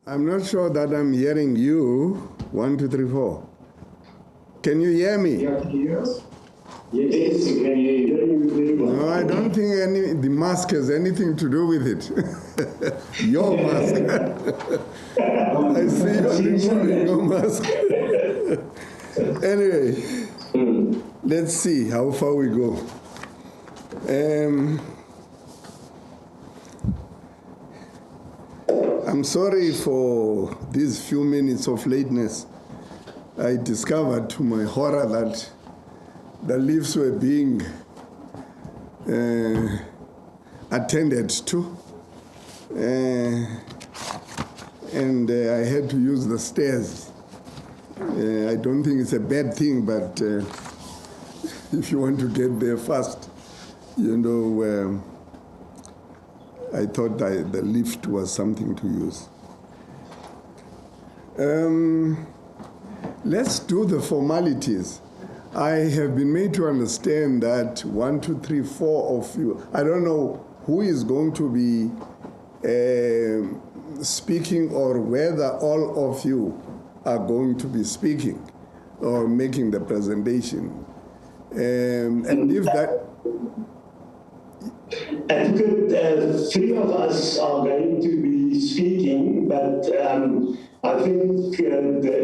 I'm not sure that I'm hearing you. 1, 2, 3, 4. Can you hear me? Yeah, can you hear us? Yes, we can hear you. No, I don't think the mask has anything to do with it. Your mask. I see you removing your mask. Anyway, let's see how far we go. I'm sorry for these few minutes of lateness. I discovered to my horror that the leaves were being attended to, and I had to use the stairs. I don't think it's a bad thing, but if you want to get there fast, you know, I thought the lift was something to use. Let's do the formalities. I have been made to understand that 1, 2, 3, 4 of you, I don't know who is going to be speaking or whether all of you are going to be speaking or making the presentation. And if that... Advocate, 3 of us are going to be speaking, but I think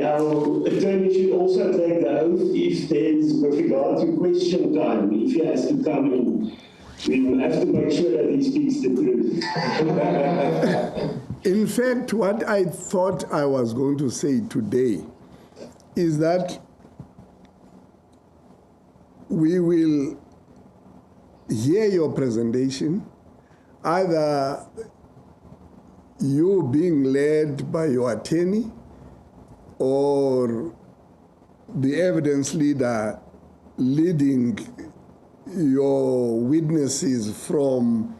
our attorney should also take the oath if there's, with regard to question time, if he has to come in. We will have to make sure that he speaks the truth. In fact, what I thought I was going to say today is that we will hear your presentation, either you being led by your attorney or the evidence leader leading your witnesses from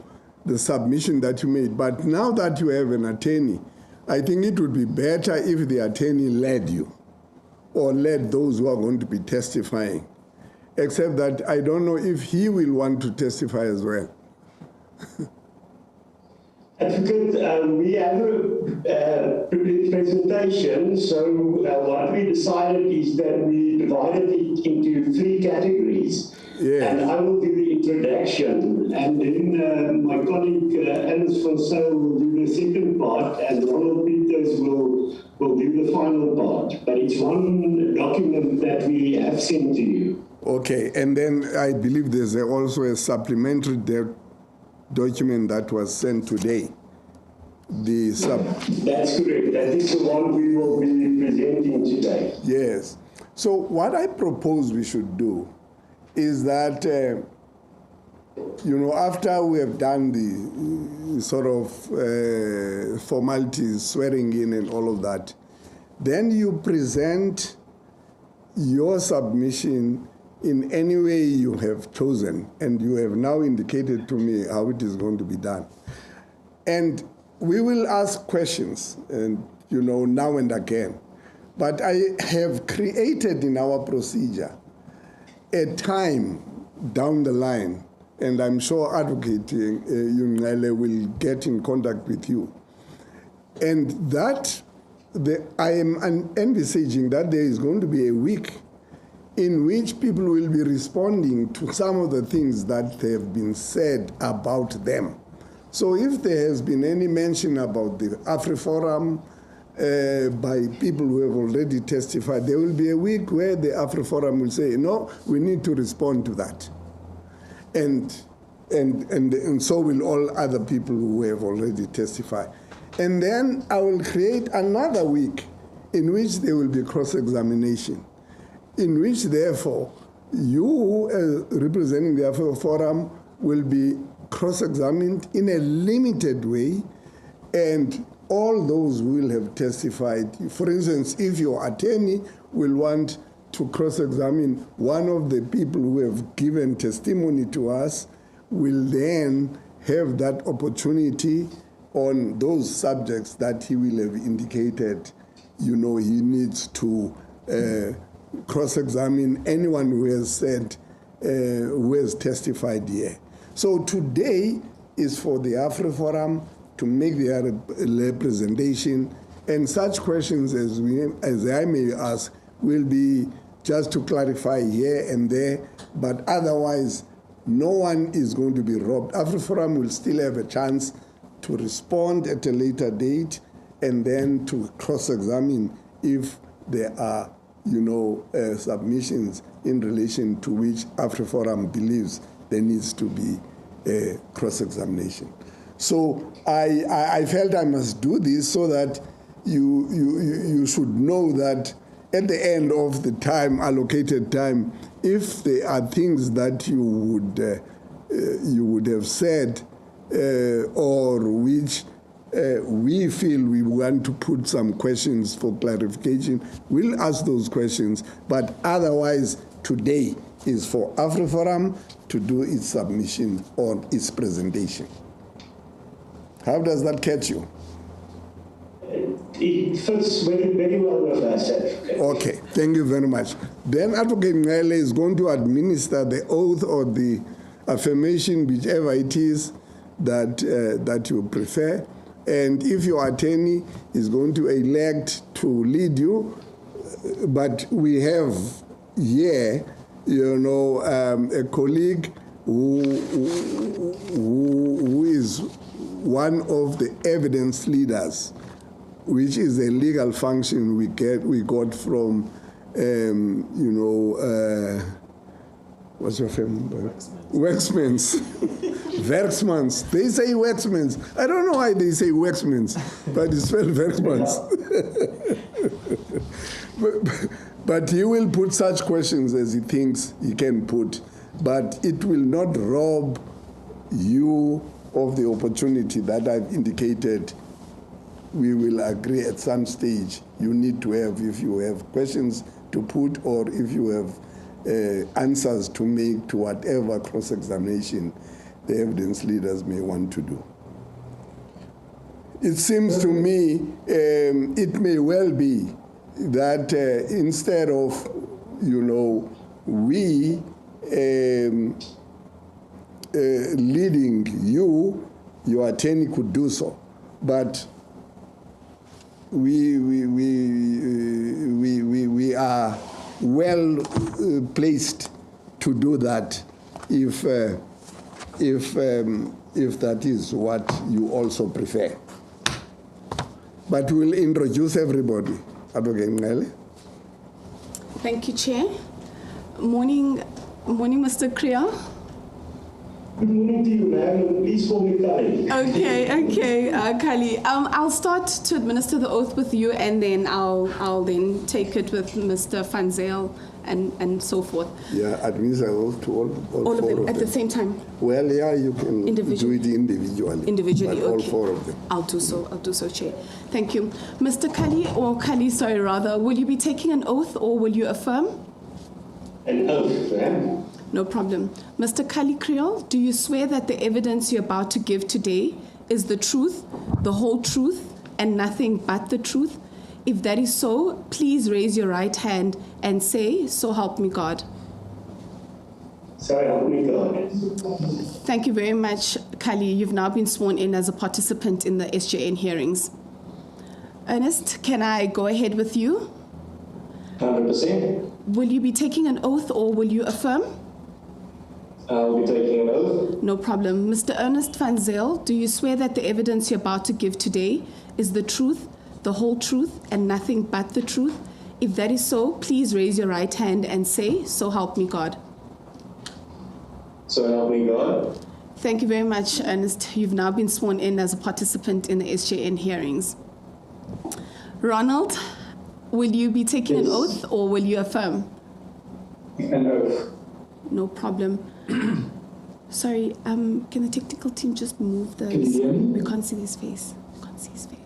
the submission that you made. But now that you have an attorney, I think it would be better if the attorney led you or led those who are going to be testifying. Except that I don't know if he will want to testify as well. Advocate, we have a presentation, so what we decided is that we divided it into 3 categories. Yeah. And I will do the introduction, and then my colleague Alice van Zyl will do the second part, and Ronald Peters will do the final part. But it's one document that we have sent to you. Okay, and then I believe there's also a supplementary document that was sent today. That's correct. That is the one we will be presenting today. Yes. So what I propose we should do is that, you know, after we have done the sort of formalities, swearing in and all of that, then you present your submission in any way you have chosen, and you have now indicated to me how it is going to be done. And we will ask questions, and you know, now and again. But I have created in our procedure a time down the line, and I'm sure Advocate Yungele will get in contact with you. And that, I am envisaging that there is going to be a week in which people will be responding to some of the things that have been said about them. So if there has been any mention about the Afriforum by people who have already testified, there will be a week where the Afriforum will say, no, we need to respond to that. And so will all other people who have already testified. And then I will create another week in which there will be cross-examination, in which, therefore, you, representing the Afriforum, will be cross-examined in a limited way, and all those who will have testified. For instance, if your attorney will want to cross-examine one of the people who have given testimony to us, will then have that opportunity on those subjects that he will have indicated, you know, he needs to cross-examine anyone who has said, who has testified here. So today is for the Afriforum to make their representation And such questions as I may ask will be just to clarify here and there, but otherwise, no one is going to be robbed. Afriforum will still have a chance to respond at a later date and then to cross-examine if there are, submissions in relation to which Afriforum believes there needs to be a cross-examination. So I felt I must do this so that you should know that at the end of the allocated time, if there are things that you would have said or which we feel we want to put some questions for clarification, we'll ask those questions. But otherwise, today is for Afriforum to do its submission or its presentation. How does that catch you? It fits very, very well with us. Okay, thank you very much. Then Advocate Ngele is going to administer the oath or the affirmation, whichever it is that you prefer. And if your attorney is going to elect to lead you, but we have here, a colleague who is one of the evidence leaders, which is a legal function we got from, what's your family? Wexmans. Wexmans. They say Wexmans. I don't know why they say Wexmans, but it's spelled Wexmans. But he will put such questions as he thinks he can put, but it will not rob you of the opportunity that I've indicated. We will agree at some stage you need to have, if you have questions to put or if you have answers to make to whatever cross-examination the evidence leaders may want to do. It seems to me it may well be that instead of, we leading you, your attorney could do so, but we are well placed to do that if that is what you also prefer. But we'll introduce everybody. Advocate Ngele. Thank you, Chair. Morning, Mr. Kriel. Good morning to you, ma'am. Please call me Kali. Okay, Kali. I'll start to administer the oath with you, and then I'll then take it with Mr. Van Zyl and so forth. Yeah, administer oath to all of them at the same time. Well, yeah, you can do it individually. Individually, but okay. All four of them. I'll do so, Chair. Thank you. Mr. Kali, will you be taking an oath or will you affirm? An oath, ma'am. No problem. Mr. Kali Kriel, do you swear that the evidence you're about to give today is the truth, the whole truth, and nothing but the truth? If that is so, please raise your right hand and say, "So help me God." So help me God. Thank you very much, Kali. You've now been sworn in as a participant in the SJN hearings. Ernest, can I go ahead with you? 100%. Will you be taking an oath or will you affirm? I'll be taking an oath. No problem. Mr. Ernest Van Zyl, do you swear that the evidence you're about to give today is the truth, the whole truth, and nothing but the truth? If that is so, please raise your right hand and say, "So help me God." So help me God. Thank you very much, Ernest. You've now been sworn in as a participant in the SJN hearings. Ronald, will you be taking an oath or will you affirm? An oath. No problem. Sorry, can the technical team just move the... Can you hear me? We can't see his face. We can't see his face.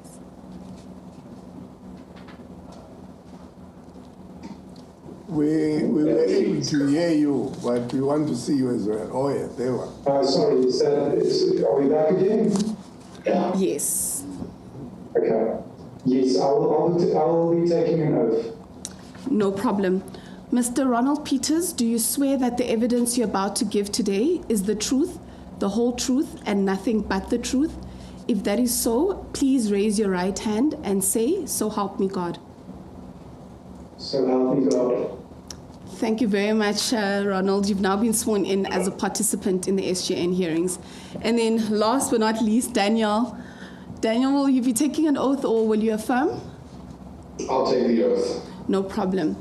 We were able to hear you, but we want to see you as well. Oh, yeah, there we are. Sorry, are we back again? Yeah. Yes. Okay. Yes, I will be taking an oath. No problem. Mr. Ronald Peters, do you swear that the evidence you're about to give today is the truth, the whole truth, and nothing but the truth? If that is so, please raise your right hand and say, "So help me God." So help me God. Thank you very much, Ronald. You've now been sworn in as a participant in the SJN hearings. And then last but not least, Daniel. Daniel, will you be taking an oath or will you affirm? I'll take the oath. No problem.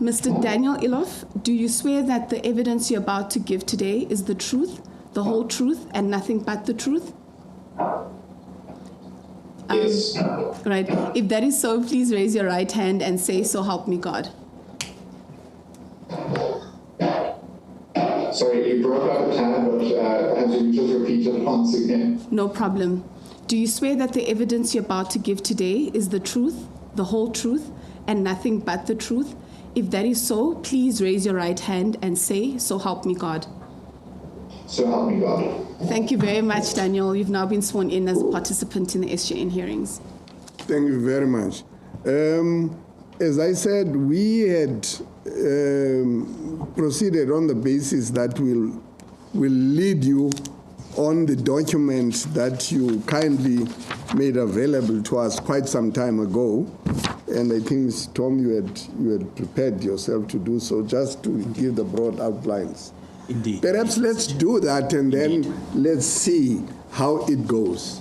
Mr. Daniel Ilof, do you swear that the evidence you're about to give today is the truth, the whole truth, and nothing but the truth? Yes. Right. If that is so, please raise your right hand and say, "So help me God." Sorry, you broke up a tad, but perhaps you just repeat it once again. No problem. Do you swear that the evidence you're about to give today is the truth, the whole truth, and nothing but the truth? If that is so, please raise your right hand and say, "So help me God." So help me God. Thank you very much, Daniel. You've now been sworn in as a participant in the SJN hearings. Thank you very much. As I said, we had proceeded on the basis that we'll lead you on the document that you kindly made available to us quite some time ago. And I think, Mr. Tom, you had prepared yourself to do so, just to give the broad outlines. Indeed. Perhaps let's do that, and then let's see how it goes.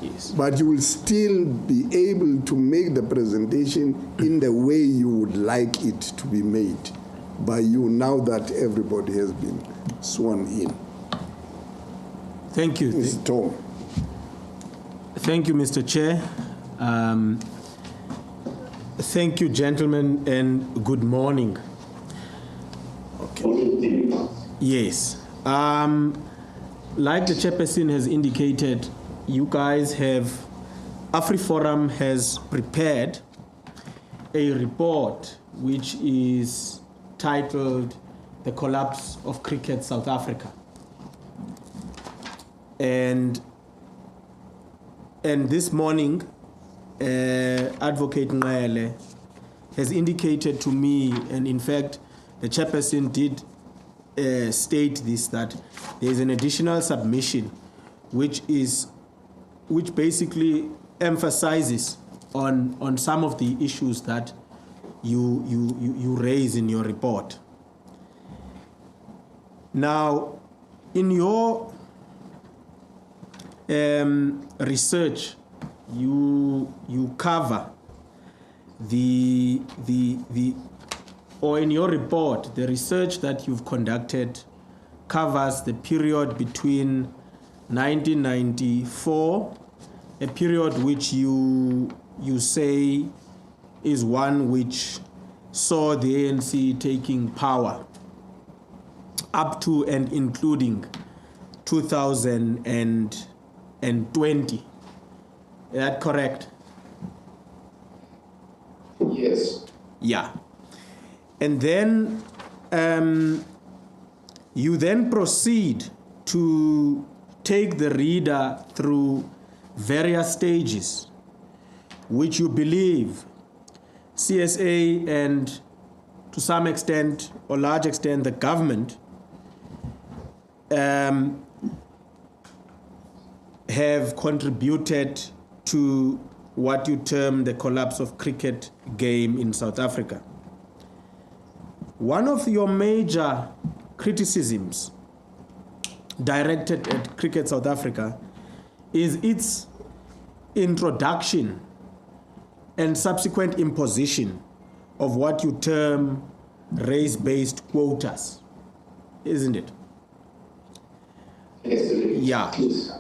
Yes. But you will still be able to make the presentation in the way you would like it to be made by you, now that everybody has been sworn in. Thank you. Mr. Tom. Thank you, Mr. Chair. Thank you, gentlemen, and good morning. Okay. Yes. Like the chairperson has indicated, you guys have, Afriforum has prepared a report which is titled "The Collapse of Cricket South Africa." And this morning, Advocate Ntsebeza has indicated to me, and in fact, the chairperson did state this, that there is an additional submission which basically emphasizes on some of the issues that you raise in your report. Now, in your research, you cover or in your report, the research that you've conducted covers the period between 1994, a period which you say is one which saw the ANC taking power, up to and including 2020. Is that correct? Yes. Yeah. And then you then proceed to take the reader through various stages which you believe CSA and to some extent or large extent the government have contributed to what you term the collapse of cricket game in South Africa. One of your major criticisms directed at Cricket South Africa is its introduction and subsequent imposition of what you term race-based quotas, isn't it? Yes, it is. Yeah. Yes.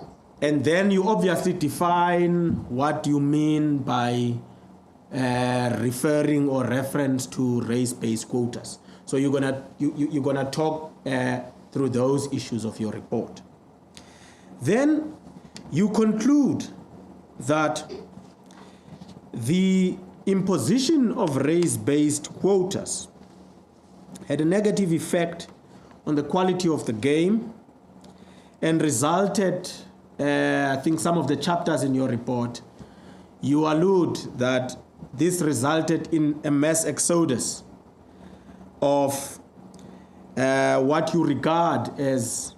And then you obviously define what you mean by referring or reference to race-based quotas. So you're gonna talk through those issues of your report. Then you conclude that the imposition of race-based quotas had a negative effect on the quality of the game and resulted, I think some of the chapters in your report, you allude that this resulted in a mass exodus of what you regard as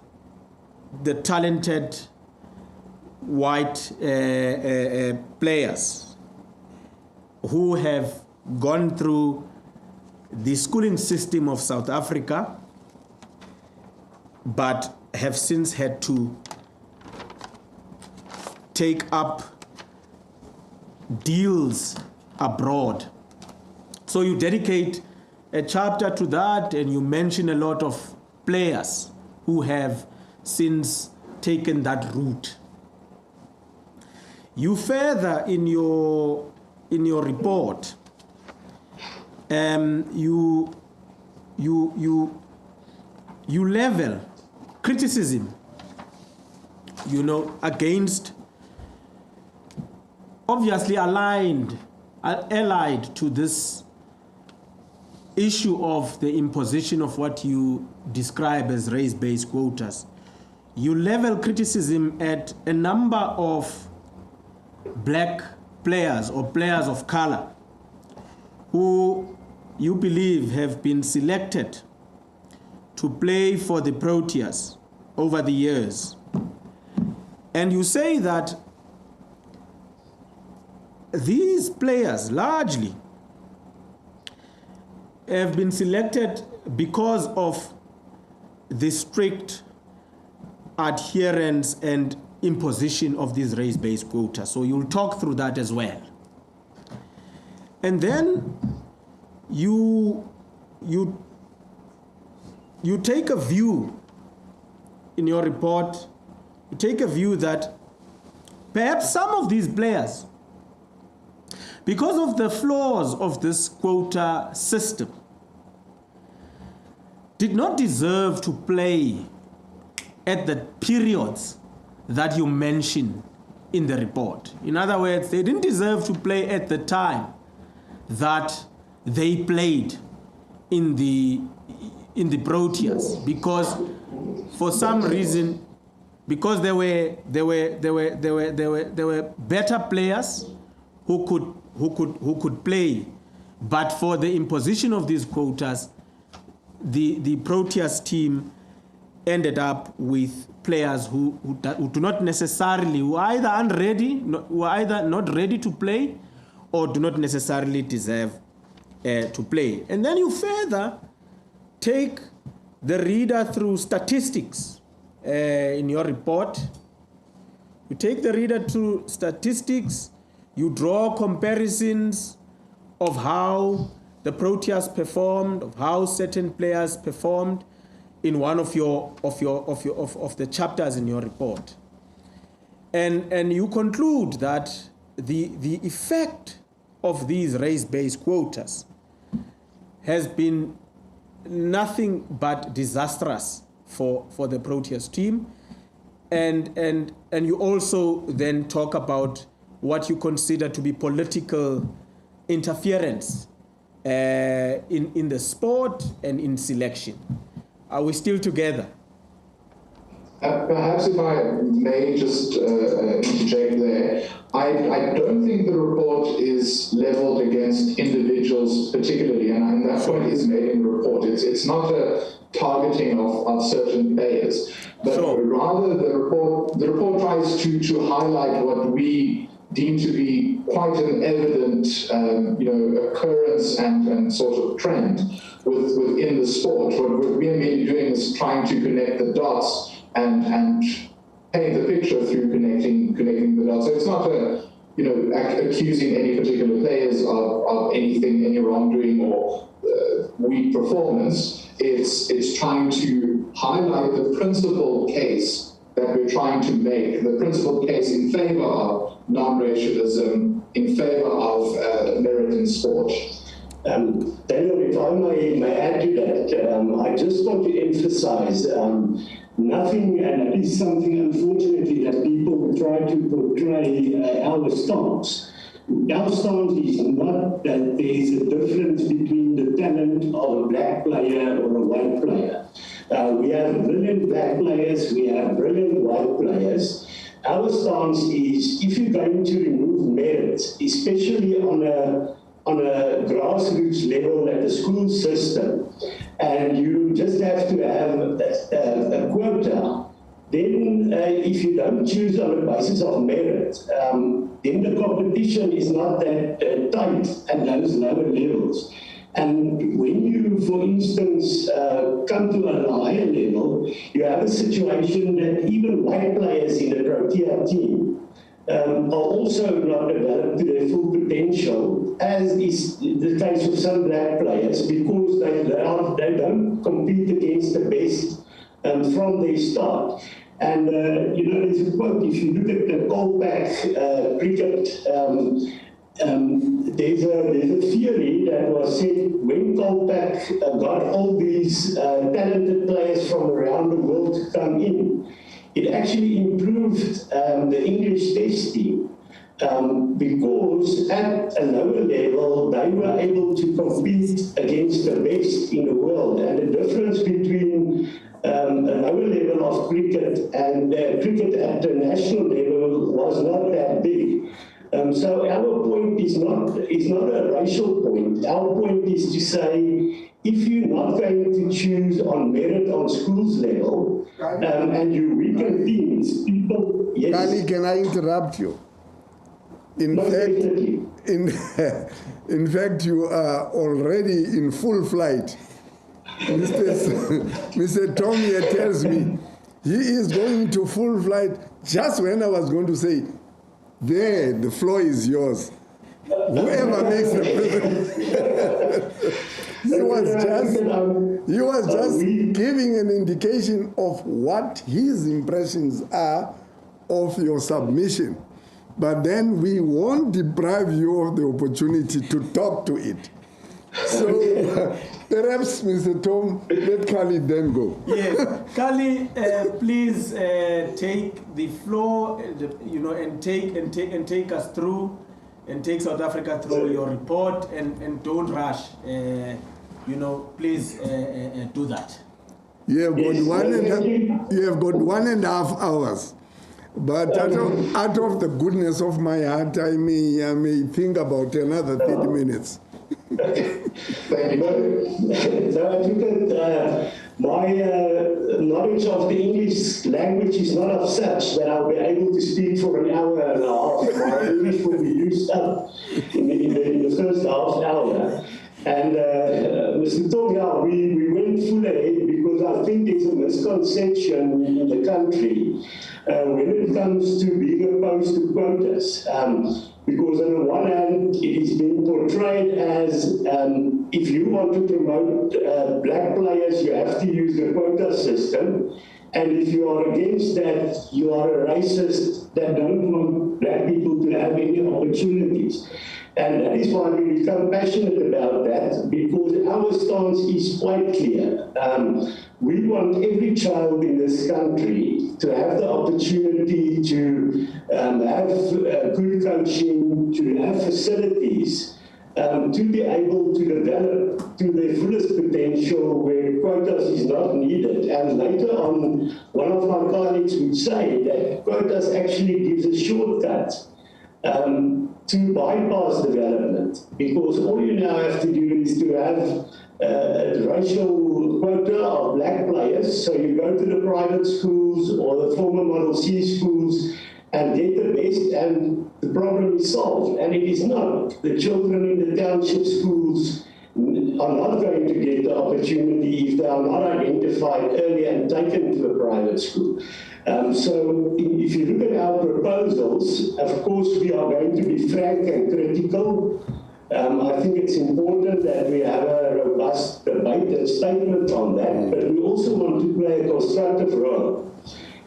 the talented white players who have gone through the schooling system of South Africa, but have since had to take up deals abroad. So you dedicate a chapter to that, and you mention a lot of players who have since taken that route. You further in your report, you level criticism, against, obviously allied to this issue of the imposition of what you describe as race-based quotas. You level criticism at a number of black players or players of color who you believe have been selected to play for the Proteas over the years. And you say that these players largely have been selected because of the strict adherence and imposition of these race-based quotas. So you'll talk through that as well. And then you take a view in your report, you take a view that perhaps some of these players, because of the flaws of this quota system, did not deserve to play at the periods that you mention in the report. In other words, they didn't deserve to play at the time that they played in the Proteas, because for some reason, because there were better players who could play, but for the imposition of these quotas, the Proteas team ended up with players who do not necessarily, who are either not ready to play or do not necessarily deserve to play. And then you further take the reader through statistics in your report. You take the reader through statistics, you draw comparisons of how the Proteas performed, of how certain players performed in one of the chapters in your report. And you conclude that the effect of these race-based quotas has been nothing but disastrous for the Proteas team. And you also then talk about what you consider to be political interference in the sport and in selection. Are we still together? Perhaps if I may just interject there, I don't think the report is leveled against individuals particularly, and that point is made in the report. It's not a targeting of certain players, but rather the report tries to highlight what we deem to be quite an evident occurrence and sort of trend within the sport. What we are merely doing is trying to connect the dots and paint the picture through connecting the dots. So it's not accusing any particular players of anything, any wrongdoing or weak performance. It's trying to highlight the principal case that we're trying to make, the principal case in favor of non-racialism, in favor of merit in sport. Daniel, if I may add to that, I just want to emphasize nothing, and at least something unfortunately that people try to portray our stance. Our stance is not that there is a difference between the talent of a black player or a white player. We have brilliant black players, we have brilliant white players. Our stance is, if you're going to remove merit, especially on a grassroots level at the school system, and you just have to have a quota, then if you don't choose on the basis of merit, then the competition is not that tight at those lower levels. And when you, for instance, come to a higher level, you have a situation that even white players in the Protea team are also not developed to their full potential, as is the case with some black players, because they don't compete against the best from their start. And, there's a quote, if you look at the Kolpak cricket, there's a theory that was said when Kolpak got all these talented players from around the world to come in, it actually improved the English test team because at a lower level they were able to compete against the best in the world. And the difference between a lower level of cricket and cricket at the national level was not that big. So our point is not a racial point. Our point is to say, if you're not going to choose on merit on schools level, and you weaken teams, people... Yes. Kali, can I interrupt you? In fact, you are already in full flight. Mr. Tom here tells me he is going to full flight just when I was going to say, there, the floor is yours. Whoever makes the president. he was just giving an indication of what his impressions are of your submission. But then we won't deprive you of the opportunity to talk to it. So perhaps, Mr. Tom, let Kali then go. Yes, Kali, please take the floor, and take us through, and take South Africa through your report, and don't rush. Please do that. You have got 1.5 hours. But out of the goodness of my heart, I may think about another 30 minutes. Thank you. So I think that my knowledge of the English language is not of such that I'll be able to speak for an hour and a half. My English will be used up in the first half hour. And Mr. Toga, we went full ahead because I think there's a misconception in the country when it comes to being opposed to quotas. Because on the one hand, it is being portrayed as if you want to promote black players, you have to use the quota system. And if you are against that, you are a racist that don't want black people to have any opportunities. And that is why we become passionate about that, because our stance is quite clear. We want every child in this country to have the opportunity to have good coaching, to have facilities, to be able to develop to their fullest potential where quotas is not needed. And later on, one of my colleagues would say that quotas actually gives a shortcut to bypass development, because all you now have to do is to have a racial quota of black players. So you go to the private schools or the former Model C schools and get the best, and the problem is solved. And it is not. The children in the township schools are not going to get the opportunity if they are not identified early and taken to a private school. So if you look at our proposals, of course we are going to be frank and critical. I think it's important that we have a robust debate and statement on that, but we also want to play a constructive role.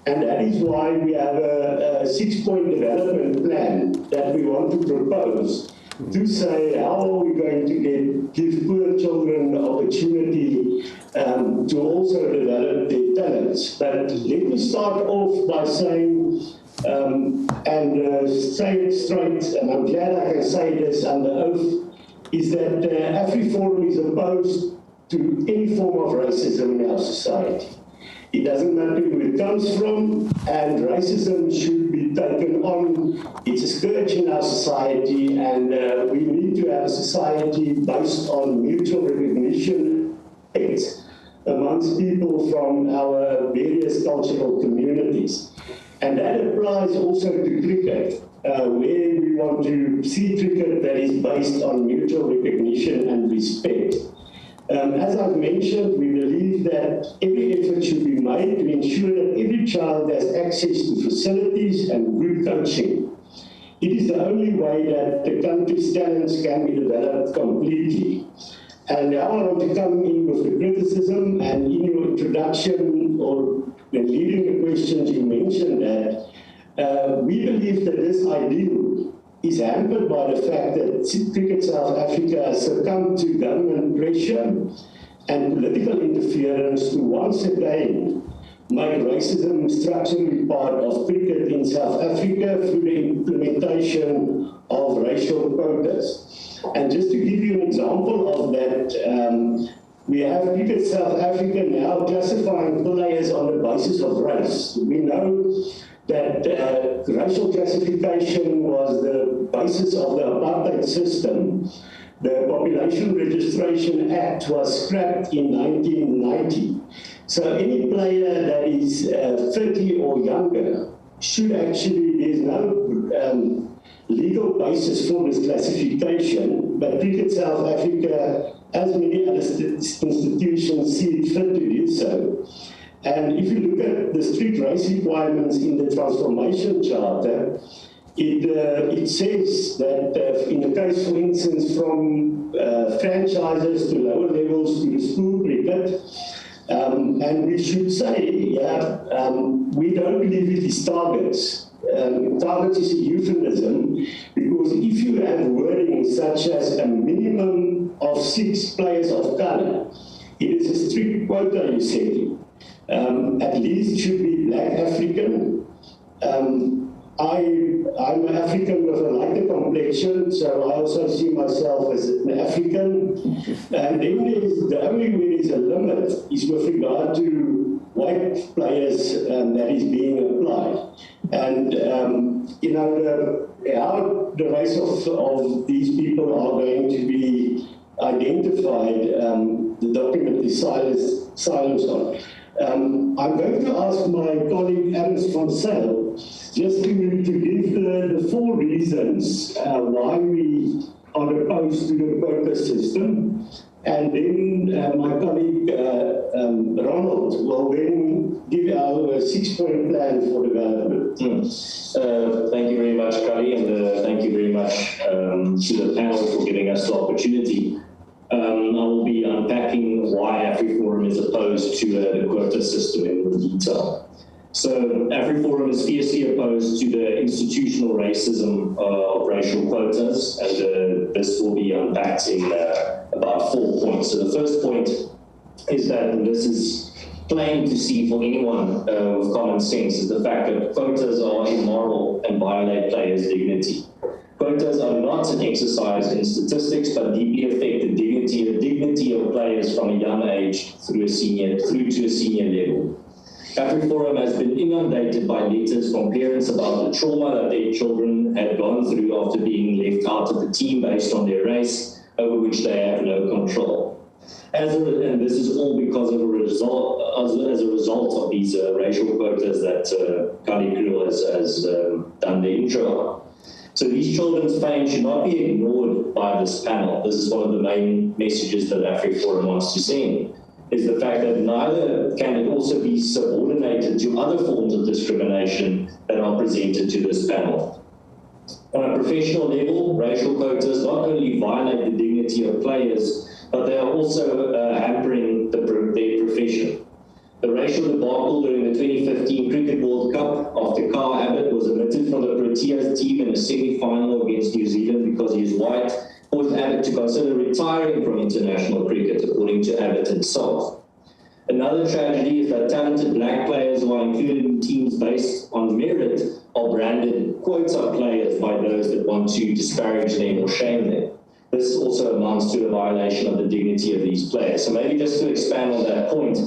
And that is why we have a 6-point development plan that we want to propose to say how are we going to give poor children the opportunity to also develop their talents. But let me start off by saying, and say it straight, and I'm glad I can say this under oath, is that Afriforum is opposed to any form of racism in our society. It doesn't matter who it comes from, and racism should be taken on. It's a scourge in our society, and we need to have a society based on mutual recognition. amongst people from our various cultural communities. And that applies also to cricket, where we want to see cricket that is based on mutual recognition and respect. As I've mentioned, we believe that every effort should be made to ensure that every child has access to facilities and good coaching. It is the only way that the country's talents can be developed completely. And now I want to come in with the criticism, and in your introduction or when leading the questions you mentioned that we believe that this ideal is hampered by the fact that Cricket South Africa has succumbed to government pressure and political interference to once again make racism structurally part of cricket in South Africa through the implementation of racial quotas. And just to give you an example of that, we have Cricket South Africa now classifying players on the basis of race. We know that racial classification was the basis of the apartheid system. The Population Registration Act was scrapped in 1990. So any player that is 30 or younger should actually, there's no legal basis for this classification, but Cricket South Africa, as many other institutions, see it fit to do so. And if you look at the strict race requirements in the Transformation Charter, it says that in the case, for instance, from franchises to lower levels to the school cricket, and we should say, we don't believe it is targets. Targets is a euphemism, because if you have wording such as a minimum of 6 players of color, it is a strict quota, you say. At least should be black African. I'm an African with a lighter complexion, so I also see myself as an African. And then the only way there's a limit is with regard to white players that is being applied. And, you know, how the race of these people are going to be identified, the document is silence on. I'm going to ask my colleague Ernst van Zyl just to give the 4 reasons why we are opposed to the quota system, and then my colleague Ronald will then give our 6-point plan for development. Thank you very much, Kali, and thank you very much to the panel for giving us the opportunity. I will be unpacking why Afriforum is opposed to the quota system in more detail. So Afriforum is fiercely opposed to the institutional racism of racial quotas, and this will be unpacked in about 4 points. So the first point is that this is plain to see for anyone with common sense, is the fact that quotas are immoral and violate players' dignity. Quotas are not an exercise in statistics, but deeply affect the dignity of players from a young age through to a senior level. Afriforum has been inundated by letters from parents about the trauma that their children had gone through after being left out of the team based on their race, over which they have no control. And this is all because of as a result of these racial quotas that Kali Kriel has done the intro on. So these children's pain should not be ignored by this panel. This is one of the main messages that Afriforum wants to send, is the fact that neither can it also be subordinated to other forms of discrimination that are presented to this panel. On a professional level, racial quotas not only violate the dignity of players, but they are also hampering their profession. The racial debacle during the 2015 Cricket World Cup after Carl Abbott was omitted from the Proteas team in a semi-final against New Zealand because he is white, caused Abbott to consider retiring from international cricket, according to Abbott himself. Another tragedy is that talented black players who are included in teams based on merit are branded quota players by those that want to disparage them or shame them. This also amounts to a violation of the dignity of these players. So maybe just to expand on that point,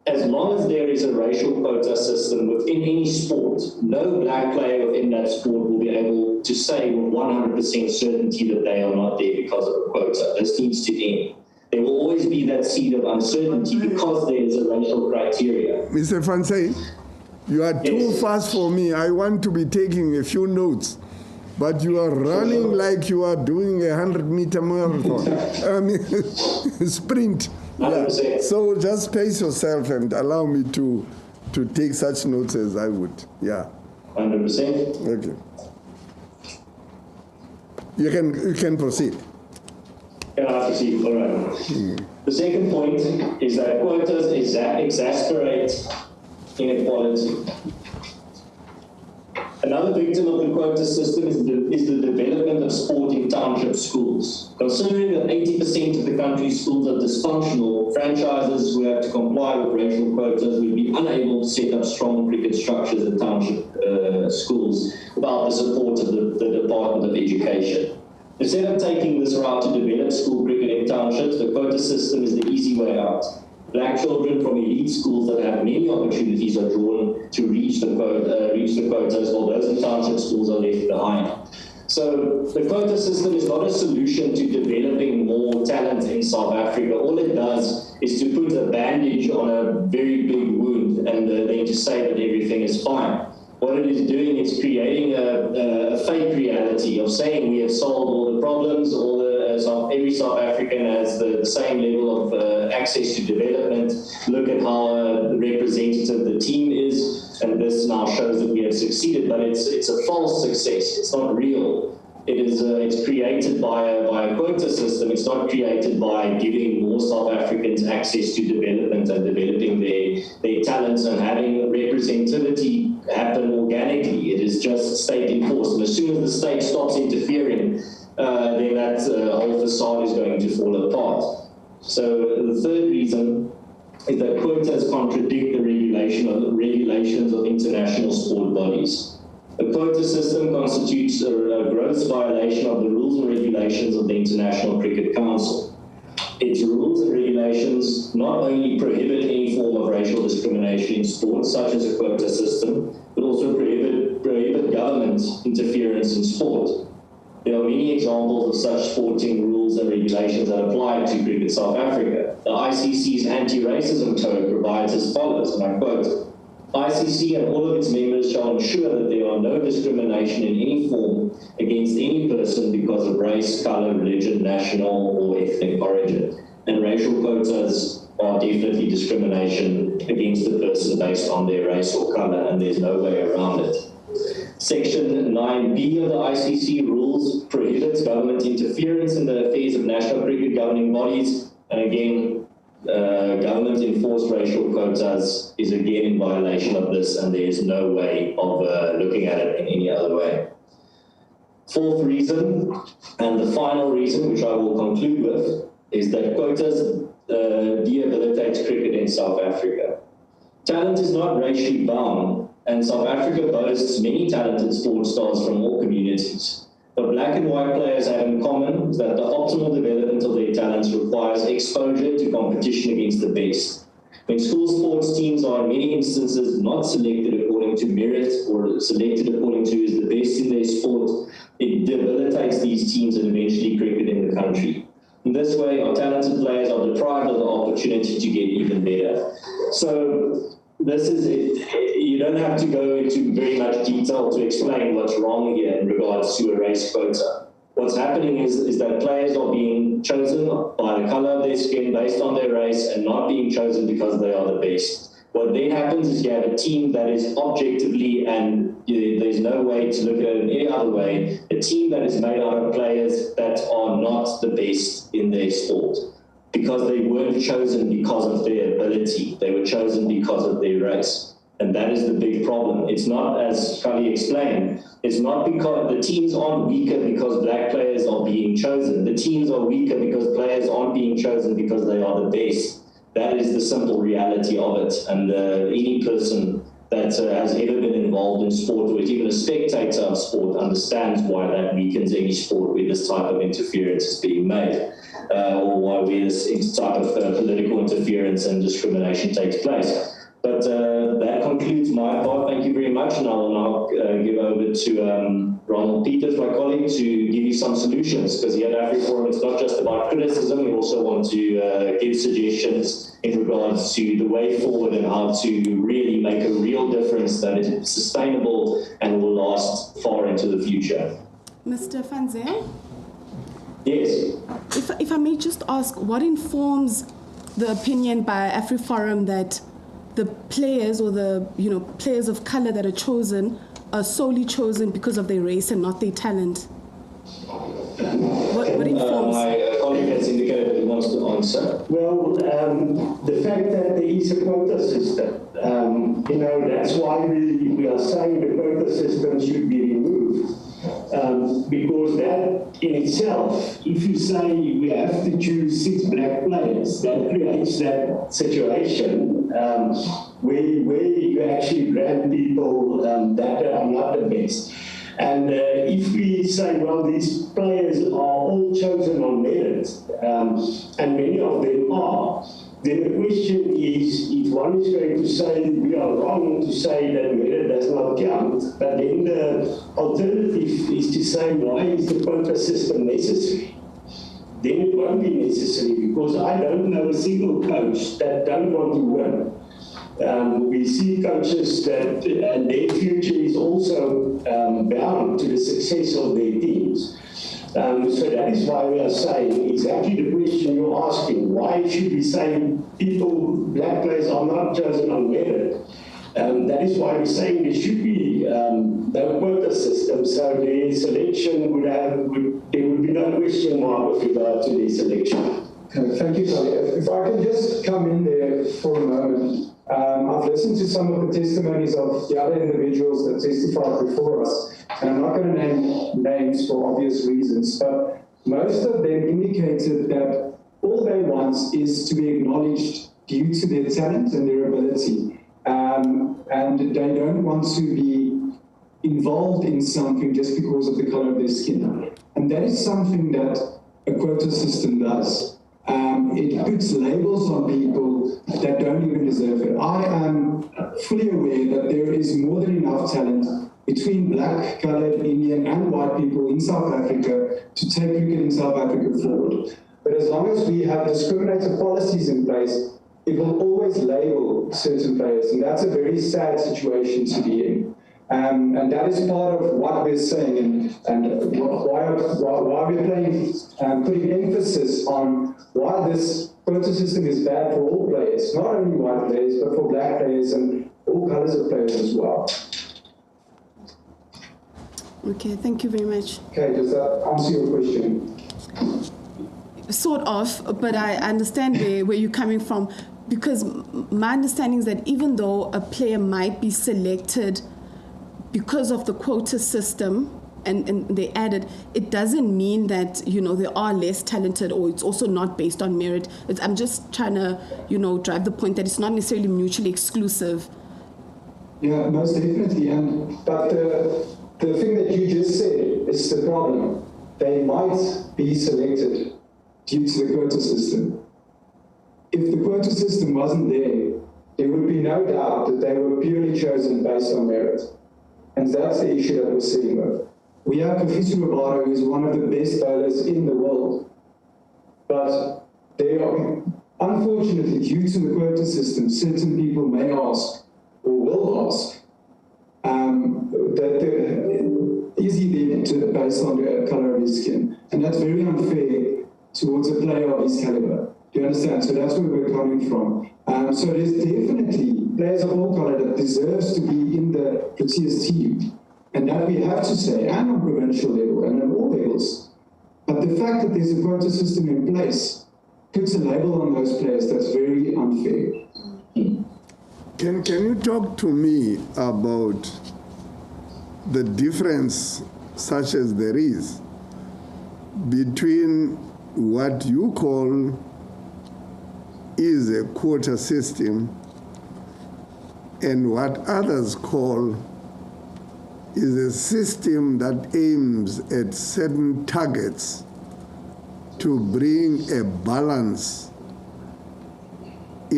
as long as there is a racial quota system within any sport, no black player within that sport will be able to say with 100% certainty that they are not there because of a quota. This needs to end. There will always be that seed of uncertainty because there is a racial criteria. Mr. Fansay, you are too fast for me. I want to be taking a few notes, but you are running like you are doing a 100-meter marathon. Sprint. Yeah. So just pace yourself and allow me to take such notes as I would. Yeah. 100%. Okay. You can proceed. Can I proceed? All right. The second point is that quotas exacerbate inequality. Another victim of the quota system is the development of sport in township schools. Considering that 80% of the country's schools are dysfunctional, franchises who have to comply with racial quotas will be unable to set up strong cricket structures in township schools without the support of the Department of Education. Instead of taking this route to develop school cricket in townships, the quota system is the easy way out. Black children from elite schools that have many opportunities are drawn to reach the quotas, while those in township schools are left behind. So the quota system is not a solution to developing more talent in South Africa. All it does is to put a bandage on a very big wound and then to say that everything is fine. What it is doing is creating a fake reality of saying we have solved all the problems, every South African has the same level of access to development. Look at how representative the team is, and this now shows that we have succeeded. But it's a false success. It's not real. It's created by a quota system. It's not created by giving more South Africans access to development and developing their talents and having representativity happen organically. It is just state enforced. And as soon as the state stops interfering, then that whole facade is going to fall apart. So the third reason is that quotas contradict the regulations of international sport bodies. The quota system constitutes a gross violation of the rules and regulations of the International Cricket Council. Its rules and regulations not only prohibit any form of racial discrimination in sport, such as a quota system, but also prohibit government interference in sport. There are many examples of such sporting rules and regulations that apply to Cricket South Africa. The ICC's anti-racism code provides as follows, and I quote, ICC and all of its members shall ensure that there are no discrimination in any form against any person because of race, color, religion, national or ethnic origin. And racial quotas are definitely discrimination against the person based on their race or color, and there's no way around it. Section 9B of the ICC rules prohibits government interference in the affairs of national cricket governing bodies, and again, government enforced racial quotas is again in violation of this, and there is no way of looking at it in any other way. Fourth reason, and the final reason, which I will conclude with, is that quotas debilitates cricket in South Africa. Talent is not racially bound, and South Africa boasts many talented sports stars from all communities. What black and white players have in common is that the optimal development of their talents requires exposure to competition against the best. When school sports teams are in many instances not selected according to merit or selected according to who is the best in their sport, it debilitates these teams and eventually cricket in the country. In this way, our talented players are deprived of the opportunity to get even better. So this is it. You don't have to go into very much detail to explain what's wrong here in regards to a race quota. What's happening is that players are being chosen by the color of their skin based on their race and not being chosen because they are the best. What then happens is you have a team that is objectively, and there's no way to look at it in any other way, a team that is made out of players that are not the best in their sport, because they weren't chosen because of their ability. They were chosen because of their race. And that is the big problem. It's not, as Kali explained, it's not because the teams aren't weaker because black players are being chosen. The teams are weaker because players aren't being chosen because they are the best. That is the simple reality of it. And any person that has ever been involved in sport or is even a spectator of sport understands why that weakens any sport where this type of interference is being made, or where this type of political interference and discrimination takes place. But that concludes my part. Thank you very much, and I will now give over to Ronald Peters, my colleague, to give you some solutions, because here at Afriforum it's not just about criticism, we also want to give suggestions in regards to the way forward and how to really make a real difference that is sustainable and will last far into the future. Mr. Van Zyl? Yes. If I may just ask, what informs the opinion by Afriforum that the players or the players of color that are chosen are solely chosen because of their race and not their talent? What informs? My colleague has indicated that he wants to answer. Well, the fact that there is a quota system, that's why we are saying the quota system should be removed. Because that in itself, if you say we have to choose 6 black players, that creates that situation where you actually grant people that are not the best. And if we say, well, these players are all chosen on merit, and many of them are, then the question is, if one is going to say we are wrong to say that merit does not count, but then the alternative is to say, why is the quota system necessary? Then it won't be necessary, because I don't know a single coach that don't want to win. We see coaches that and their future is also bound to the success of their teams. So that is why we are saying exactly the question you're asking. Why should we say black players are not chosen on merit? That is why we're saying there should be no quota system, so their selection there would be no question mark with regard to their selection. Okay, thank you, Sally. If I can just come in there for a moment. I've listened to some of the testimonies of the other individuals that testified before us, and I'm not going to name names for obvious reasons, but most of them indicated that all they want is to be acknowledged due to their talent and their ability, and they don't want to be involved in something just because of the color of their skin. And that is something that a quota system does. It puts labels on people that don't even deserve it. I am fully aware that there is more than enough talent between black, coloured, Indian and white people in South Africa to take cricket in South Africa forward. But as long as we have discriminative policies in place, it will always label certain players, and that's a very sad situation to be in. And that is part of what we're saying, and why we're putting emphasis on why this quota system is bad for all players, not only white players, but for black players and all colours of players as well. Okay, thank you very much. Okay, does that answer your question? Sort of, but I understand where you're coming from, because my understanding is that even though a player might be selected because of the quota system, and they added, it doesn't mean that, they are less talented, or it's also not based on merit. I'm just trying to, drive the point that it's not necessarily mutually exclusive. Yeah, most definitely. But the thing that you just said is the problem. They might be selected due to the quota system. If the quota system wasn't there would be no doubt that they were purely chosen based on merit. And that's the issue that we're sitting with. We have Procedural, who is one of the best bowlers in the world. But they are, unfortunately, due to the quota system, certain people may ask, or will ask, is he then based on the colour of his skin? And that's very unfair towards a player of his calibre. Do you understand? So that's where we're coming from. So there's definitely players of all colour that deserves to be in the Proteas team. And that we have to say, and on provincial level, and on all levels. But the fact that there's a quota system in place puts a label on those players that's very unfair. Can you talk to me about the difference, such as there is, between what you call is a quota system and what others call is a system that aims at certain targets to bring a balance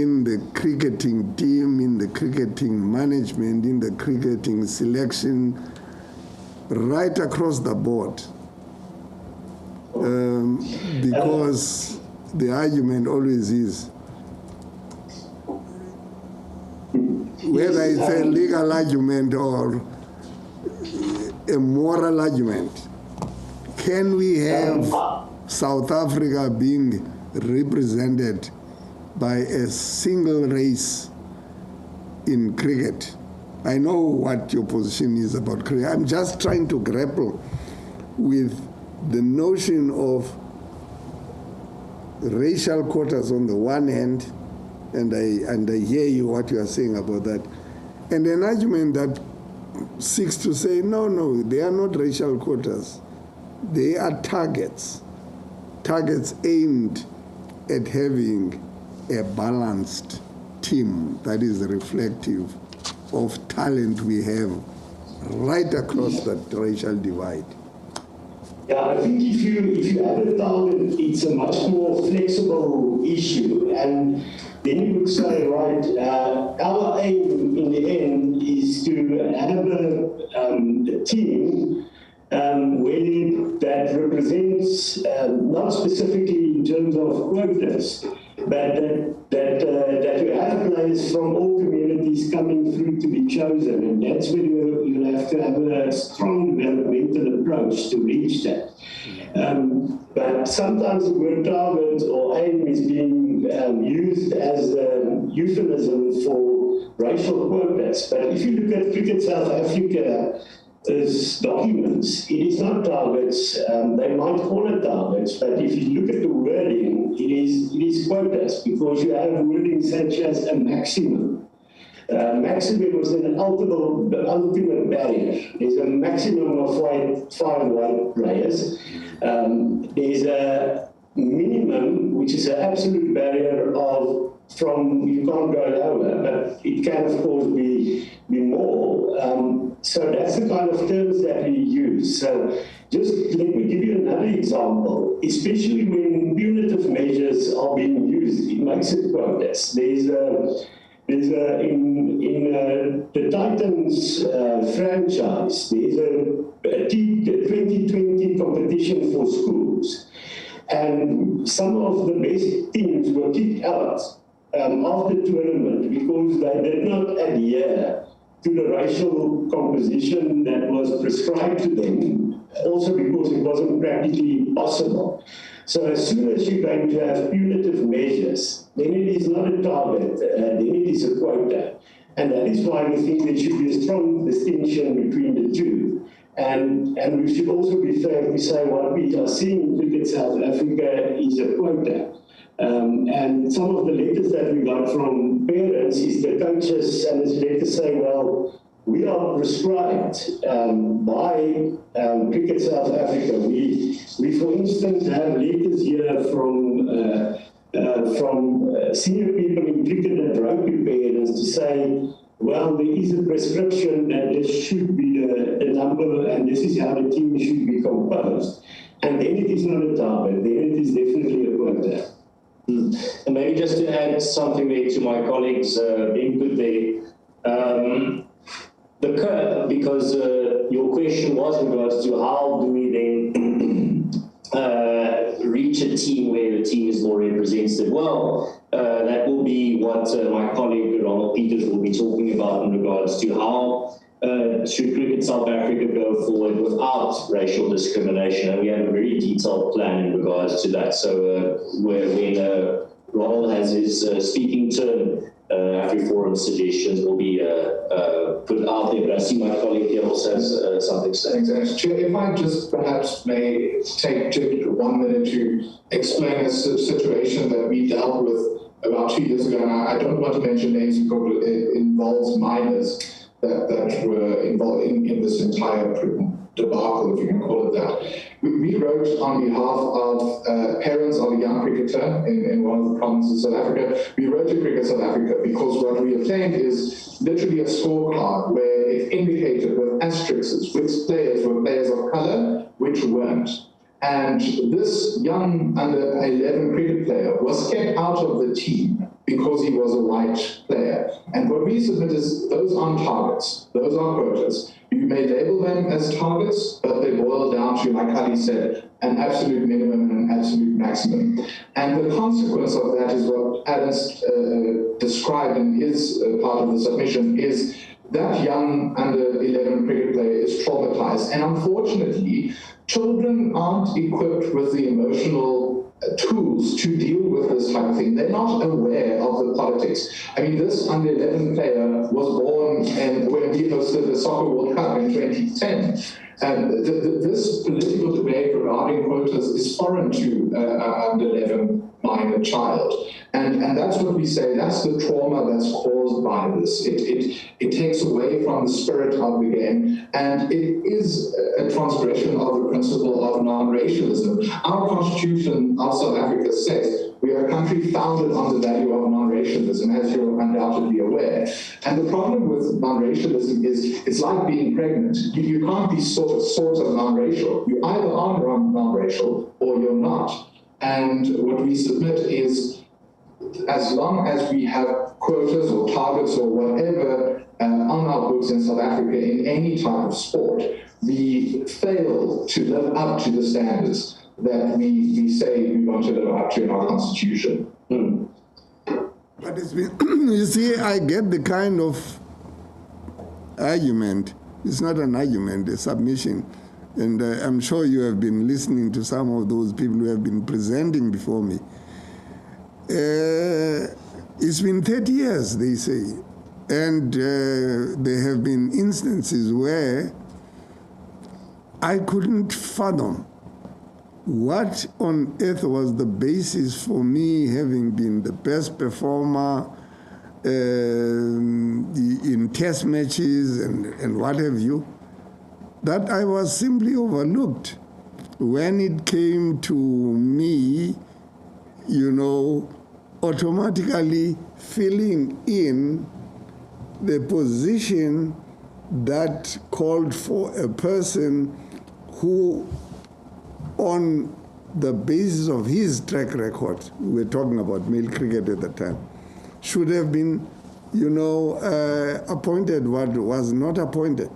in the cricketing team, in the cricketing management, in the cricketing selection, right across the board. Because the argument always is, whether it's a legal argument or a moral argument, can we have South Africa being represented by a single race in cricket? I know what your position is about cricket. I'm just trying to grapple with the notion of racial quotas on the one hand, and I hear you what you are saying about that, and an argument that seeks to say, no, they are not racial quotas. They are targets aimed at having a balanced team that is reflective of talent we have right across that racial divide. Yeah, I think if you add a target, it's a much more flexible issue, and then you would say, right, our aim in the end is to have a team where that represents, not specifically in terms of quotas, but that you have players from all communities coming through to be chosen, and that's where you'll have to have a strong developmental approach to reach that. But sometimes the word target or aim is being used as a euphemism for racial quotas. But if you look at Cricket South Africa, as documents, it is not targets. They might call it targets, but if you look at the wording, it is quotas, because you have wording such as a maximum. Maximum was an ultimate barrier. There's a maximum of 5 white players. There's a minimum, which is an absolute barrier of you can't go lower, but it can of course be more. So that's the kind of terms that we use. So just let me give you another example, especially when punitive measures are being used, it makes it quotas. There's in the Titans franchise, there's a 2020 competition for schools. And some of the best teams were kicked out of the tournament because they did not adhere to the racial composition that was prescribed to them, also because it wasn't practically possible. So as soon as you're going to have punitive measures, then it is not a target, then it is a quota. And that is why we think there should be a strong distinction between the two. And we should also be fair to say what we are seeing in Cricket South Africa is a quota. And some of the letters that we got from parents is the coaches, and it's letters say, well, we are prescribed by Cricket South Africa. We for instance, have letters here from senior people in cricket and rugby parents to say, well, there is a prescription and this should be the number, and this is how the team should be composed. And then it is not a target, then it is definitely a quota. And maybe just to add something there to my colleagues' input there, the curve, because your question was in regards to how do we then reach a team where the team is more representative. Well, that will be what my colleague Ronald Peters will be talking about in regards to how should Cricket South Africa go forward without racial discrimination, and we have a very detailed plan in regards to that. So when Ronald has his speaking turn, Afriforum suggestions will be put out there, but I see my colleague here also has something to say. Thanks, Chair. If I just perhaps may take 1 minute to explain a situation that we dealt with about 2 years ago, and I don't want to mention names because it involves minors that were involved in this entire debacle, if you can call it that. We wrote on behalf of parents of a young cricketer in one of the provinces of South Africa. We wrote to Cricket South Africa because what we obtained is literally a scorecard where it indicated with asterisks which players were players of colour, which weren't. And this young under-11 cricket player was kept out of the team because he was a white player. And what we submit is those aren't targets, those are quotas. You may label them as targets, but they boil down to, like Ali said, an absolute minimum and an absolute maximum. And the consequence of that is what Adam's described in his part of the submission, is that young under-11 cricket player is traumatized. And unfortunately, children aren't equipped with the emotional tools to deal with this type of thing. They're not aware of the politics. I mean, this under-11 player was born and when we hosted the Soccer World Cup in 2010. This political debate regarding quotas is foreign to under-11 minor child. And that's what we say, that's the trauma that's caused by this. It takes away from the spirit of the game, and it is a transgression of the principle of non-racialism. Our Constitution of South Africa says we are a country founded on the value of non-racialism, as you're undoubtedly aware. And the problem with non-racialism is it's like being pregnant. You can't be sort of non-racial. You either are non-racial or you're not. And what we submit is, as long as we have quotas or targets or whatever on our books in South Africa in any type of sport, we fail to live up to the standards that we say we want to live up to in our Constitution. But it's been, you see, I get the kind of argument. It's not an argument, a submission. And I'm sure you have been listening to some of those people who have been presenting before me. It's been 30 years, they say. And there have been instances where I couldn't fathom what on earth was the basis for me having been the best performer in test matches and what have you, that I was simply overlooked when it came to me, you know, automatically filling in the position that called for a person who, on the basis of his track record, we were talking about male cricket at the time, should have been, you know, appointed what was not appointed.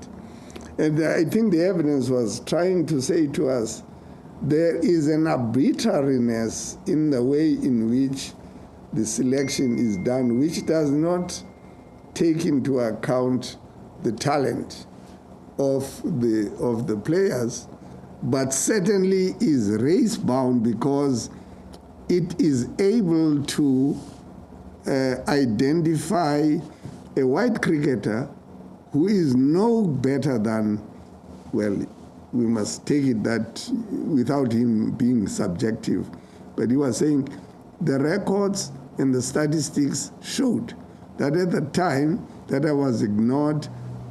And I think the evidence was trying to say to us, there is an arbitrariness in the way in which the selection is done, which does not take into account the talent of the players, but certainly is race-bound because it is able to identify a white cricketer who is no better than, well, we must take it that without him being subjective, but he was saying the records and the statistics showed that at the time that I was ignored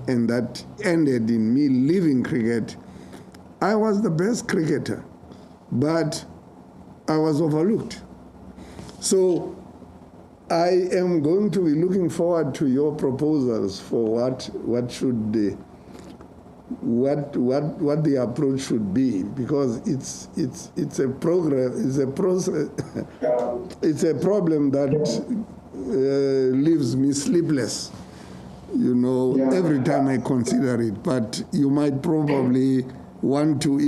and that ended in me leaving cricket, I was the best cricketer, but I was overlooked. So I am going to be looking forward to your proposals for what should what the approach should be, because it's a program, it's a process, it's a problem that leaves me sleepless, you know, every time I consider it. But you might probably want to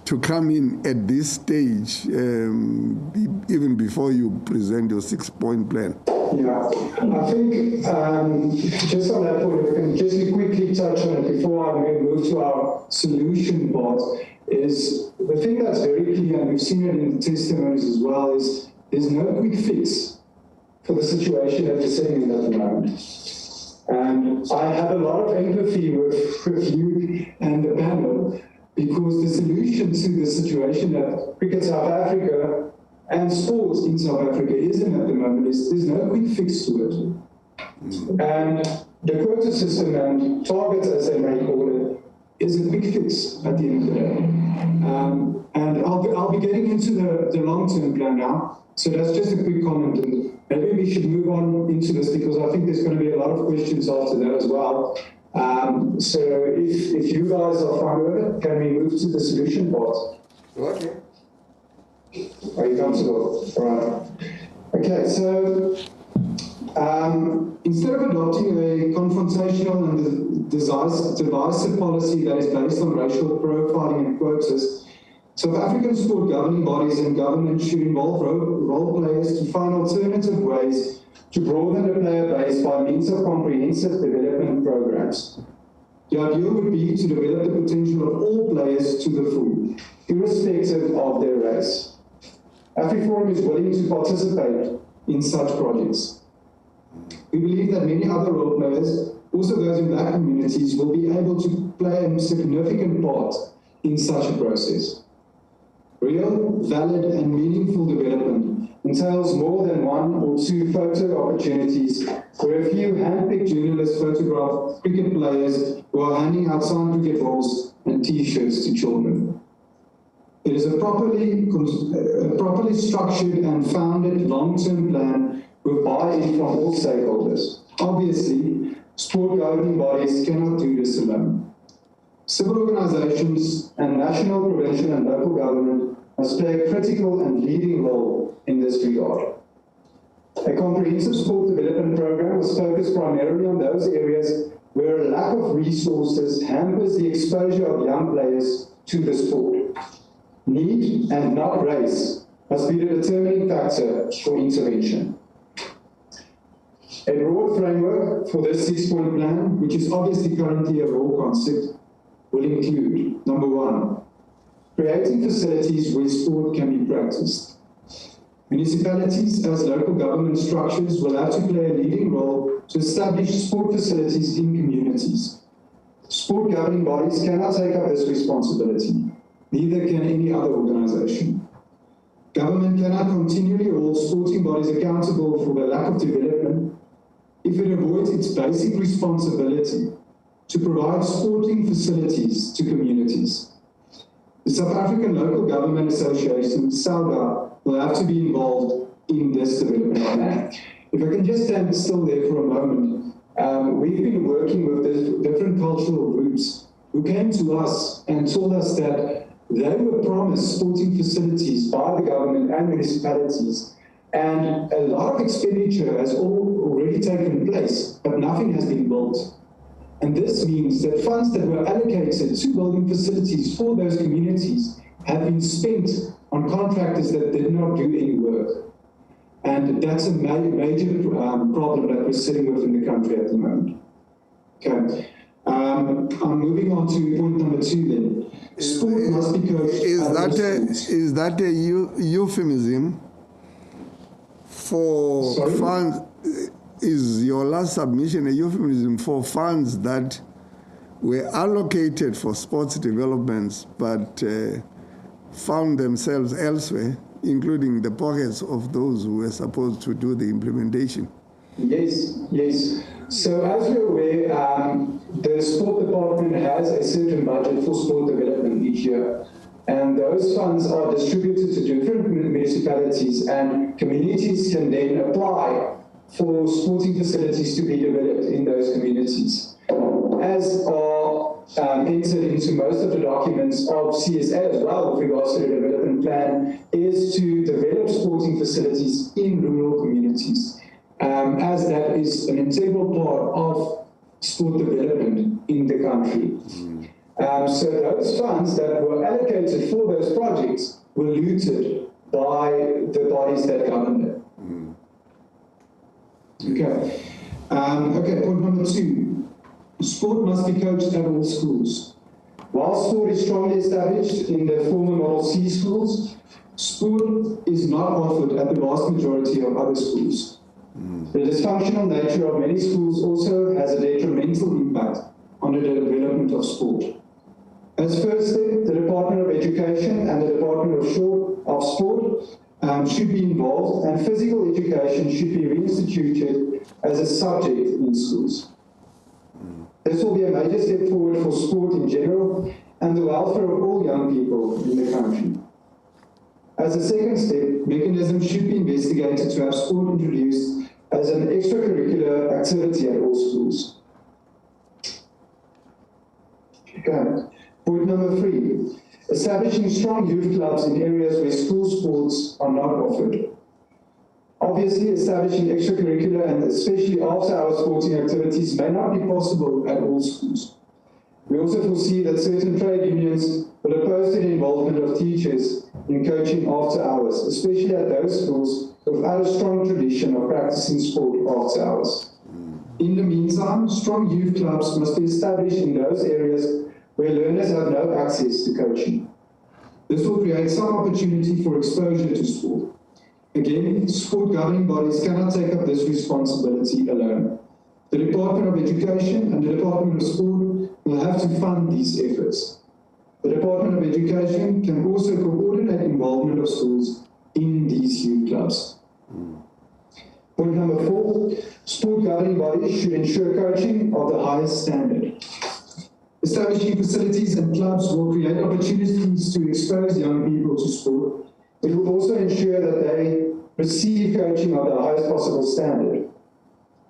to come in at this stage, even before you present your 6-point plan. Yeah, I think just on that point, if I can just quickly touch on it before I may move to our solution part, is the thing that's very clear, and we've seen it in the testimonies as well, is there's no quick fix for the situation that we're sitting in at the moment. And I have a lot of empathy with you and the panel, because the solution to the situation that Cricket South Africa and sports in South Africa is in at the moment is there's no quick fix to it. And the quota system and targets, as they may call it, is a quick fix at the end of the day. And I'll be getting into the long-term plan now. So that's just a quick comment. And maybe we should move on into this, because I think there's going to be a lot of questions after that as well. So if you guys are fine with it, can we move to the solution part? Okay. Are you comfortable? All right. Okay, so instead of adopting a confrontational and divisive policy that is based on racial profiling and quotas, South African sport governing bodies and government should involve role players to find alternative ways to broaden the player base by means of comprehensive development programs. The ideal would be to develop the potential of all players to the full, irrespective of their race. Afriforum is willing to participate in such projects. We believe that many other role players, also those in black communities, will be able to play a significant part in such a process. Real, valid, and meaningful development entails more than one or two photo opportunities where a few hand-picked journalists photograph cricket players who are handing out signed cricket balls and T-shirts to children. It is a properly structured and founded long-term plan with buy-in from all stakeholders. Obviously, sport governing bodies cannot do this alone. Civil organizations and national, provincial, and local government must play a critical and leading role in this regard. A comprehensive sport development program was focused primarily on those areas where a lack of resources hampers the exposure of young players to the sport. Need and not race must be the determining factor for intervention. A broad framework for this 6-point plan, which is obviously currently a raw concept, will include, number 1, creating facilities where sport can be practiced. Municipalities as local government structures will have to play a leading role to establish sport facilities in communities. Sport governing bodies cannot take up this responsibility, neither can any other organization. Government cannot continually hold sporting bodies accountable for the lack of development if it avoids its basic responsibility to provide sporting facilities to communities. The South African Local Government Association, SALGA, will have to be involved in this development plan. If I can just stand still there for a moment, we've been working with different cultural groups who came to us and told us that they were promised sporting facilities by the government and municipalities, and a lot of expenditure has already taken place, but nothing has been built. And this means that funds that were allocated to building facilities for those communities have been spent on contractors that did not do any work. And that's a major problem that we're sitting with in the country at the moment. Okay. I'm moving on to point number 2 then. Sport must be coached. Is that a euphemism for funds? Is your last submission a euphemism for funds that were allocated for sports developments but found themselves elsewhere, including the pockets of those who were supposed to do the implementation? Yes, yes. So as you're aware, the sport department has a certain budget for sport development each year. And those funds are distributed to different municipalities, and communities can then apply for sporting facilities to be developed in those communities. As are entered into most of the documents of CSA as well with regards to the development plan, is to develop sporting facilities in rural communities, as that is an integral part of sport development in the country. So those funds that were allocated for those projects were looted by the bodies that govern them. Okay. Okay, point number 2. Sport must be coached at all schools. While sport is strongly established in the former Model C schools, sport is not offered at the vast majority of other schools. The dysfunctional nature of many schools also has a detrimental impact on the development of sport. As first step, the Department of Education and the Department of Sport should be involved, and physical education should be reinstituted as a subject in schools. This will be a major step forward for sport in general and the welfare of all young people in the country. As a second step, mechanisms should be investigated to have sport introduced as an extracurricular activity at all schools. Okay. Point number 3. Establishing strong youth clubs in areas where school sports are not offered. Obviously, establishing extracurricular and especially after-hour sporting activities may not be possible at all schools. We also foresee that certain trade unions will oppose the involvement of teachers in coaching after hours, especially at those schools without a strong tradition of practicing sport after hours. In the meantime, strong youth clubs must be established in those areas where learners have no access to coaching. This will create some opportunity for exposure to sport. Again, sport governing bodies cannot take up this responsibility alone. The Department of Education and the Department of Sport will have to fund these efforts. The Department of Education can also coordinate involvement of schools in these youth clubs. Point number 4, sport governing bodies should ensure coaching of the highest standard. Establishing facilities and clubs will create opportunities to expose young people to sport. It will also ensure that they receive coaching of the highest possible standard.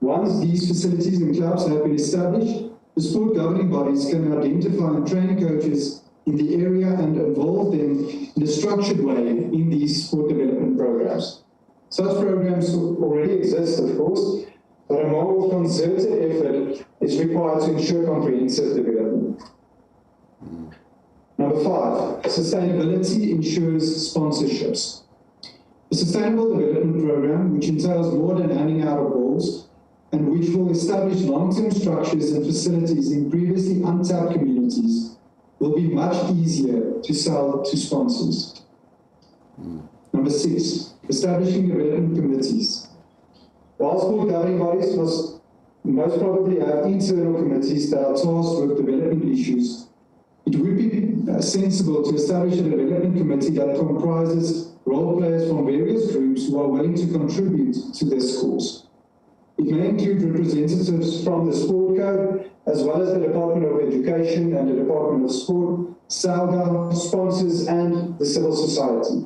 Once these facilities and clubs have been established, the sport governing bodies can identify and train coaches in the area and involve them in a structured way in these sport development programs. Such programs already exist, of course, but a more concerted effort is required to ensure comprehensive development. Number 5, sustainability ensures sponsorships. A sustainable development program, which entails more than handing out of balls, and which will establish long-term structures and facilities in previously untapped communities, will be much easier to sell to sponsors. Number 6, establishing development committees. While sport governing bodies must most probably have internal committees that are tasked with development issues, it would be sensible to establish a development committee that comprises role players from various groups who are willing to contribute to their schools. It may include representatives from the Sport Code, as well as the Department of Education and the Department of Sport, SALGA, sponsors, and the civil society.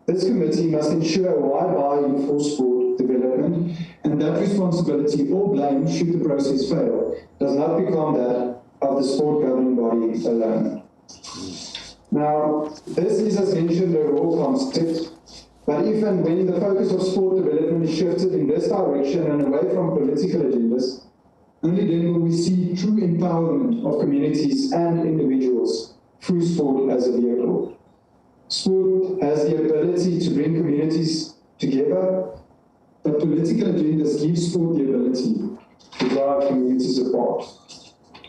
This committee must ensure a wide buy-in for sport development, and that responsibility or blame, should the process fail, does not become that of the sport governing body alone. Now, this is, as mentioned, a raw concept, but if and when the focus of sport development is shifted in this direction and away from political agendas, only then will we see true empowerment of communities and individuals through sport as a vehicle. Sport has the ability to bring communities together, but political agendas give sport the ability to drive communities apart.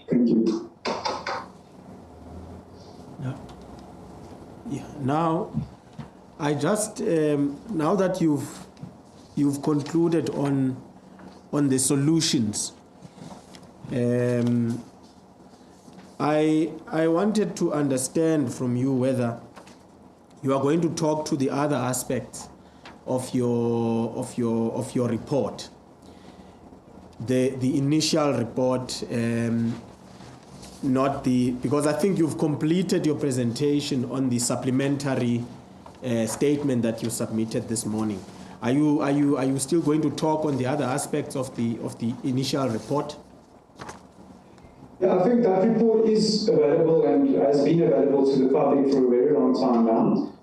Thank you. Yeah. Now, I just now that you've concluded on the solutions, I wanted to understand from you whether you are going to talk to the other aspects of your report, the initial report, not the, because I think you've completed your presentation on the supplementary statement that you submitted this morning. Are you still going to talk on the other aspects of the initial report? Yeah, I think that report is available and has been available to the public for a very long time now.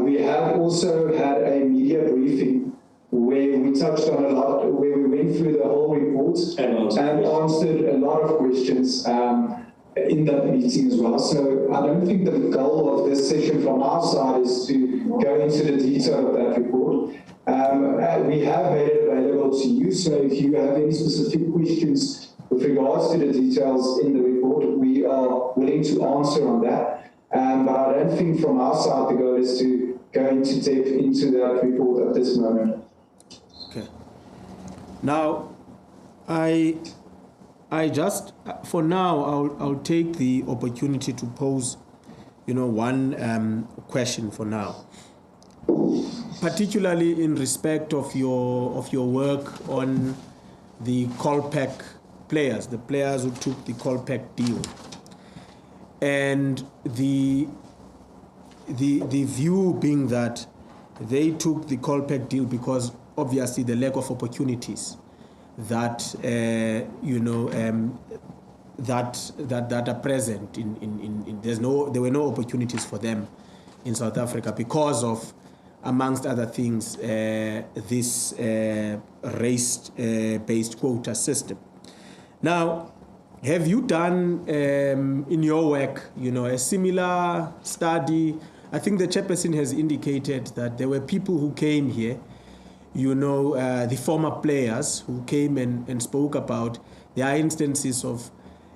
We have also had a media briefing where we touched on a lot, where we went through the whole report and answered a lot of questions in that meeting as well. So I don't think the goal of this session from our side is to go into the detail of that report. We have made it available to you, so if you have any specific questions with regards to the details in the report, we are willing to answer on that. But I don't think from our side the goal is to go into depth into that report at this moment. Okay. Now, I just, for now, I'll take the opportunity to pose, one question for now, particularly in respect of your work on the Colpack players, the players who took the Colpack deal, and the view being that they took the Colpack deal because obviously the lack of opportunities that that are present there were no opportunities for them in South Africa because of, amongst other things, this race-based quota system. Now, have you done in your work, a similar study? I think the chairperson has indicated that there were people who came here, the former players who came and spoke about there are instances of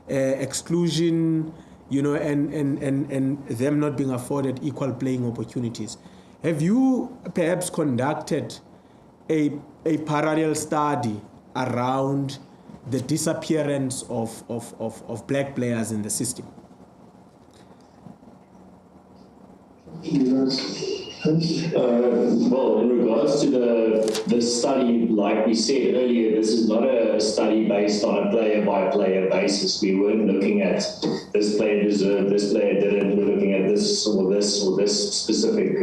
exclusion, and them not being afforded equal playing opportunities. Have you perhaps conducted a parallel study around the disappearance of black players in the system? Well, in regards to the study, like we said earlier, this is not a study based on a player-by-player basis. We weren't looking at this player deserved, this player didn't. We're looking at this or this specific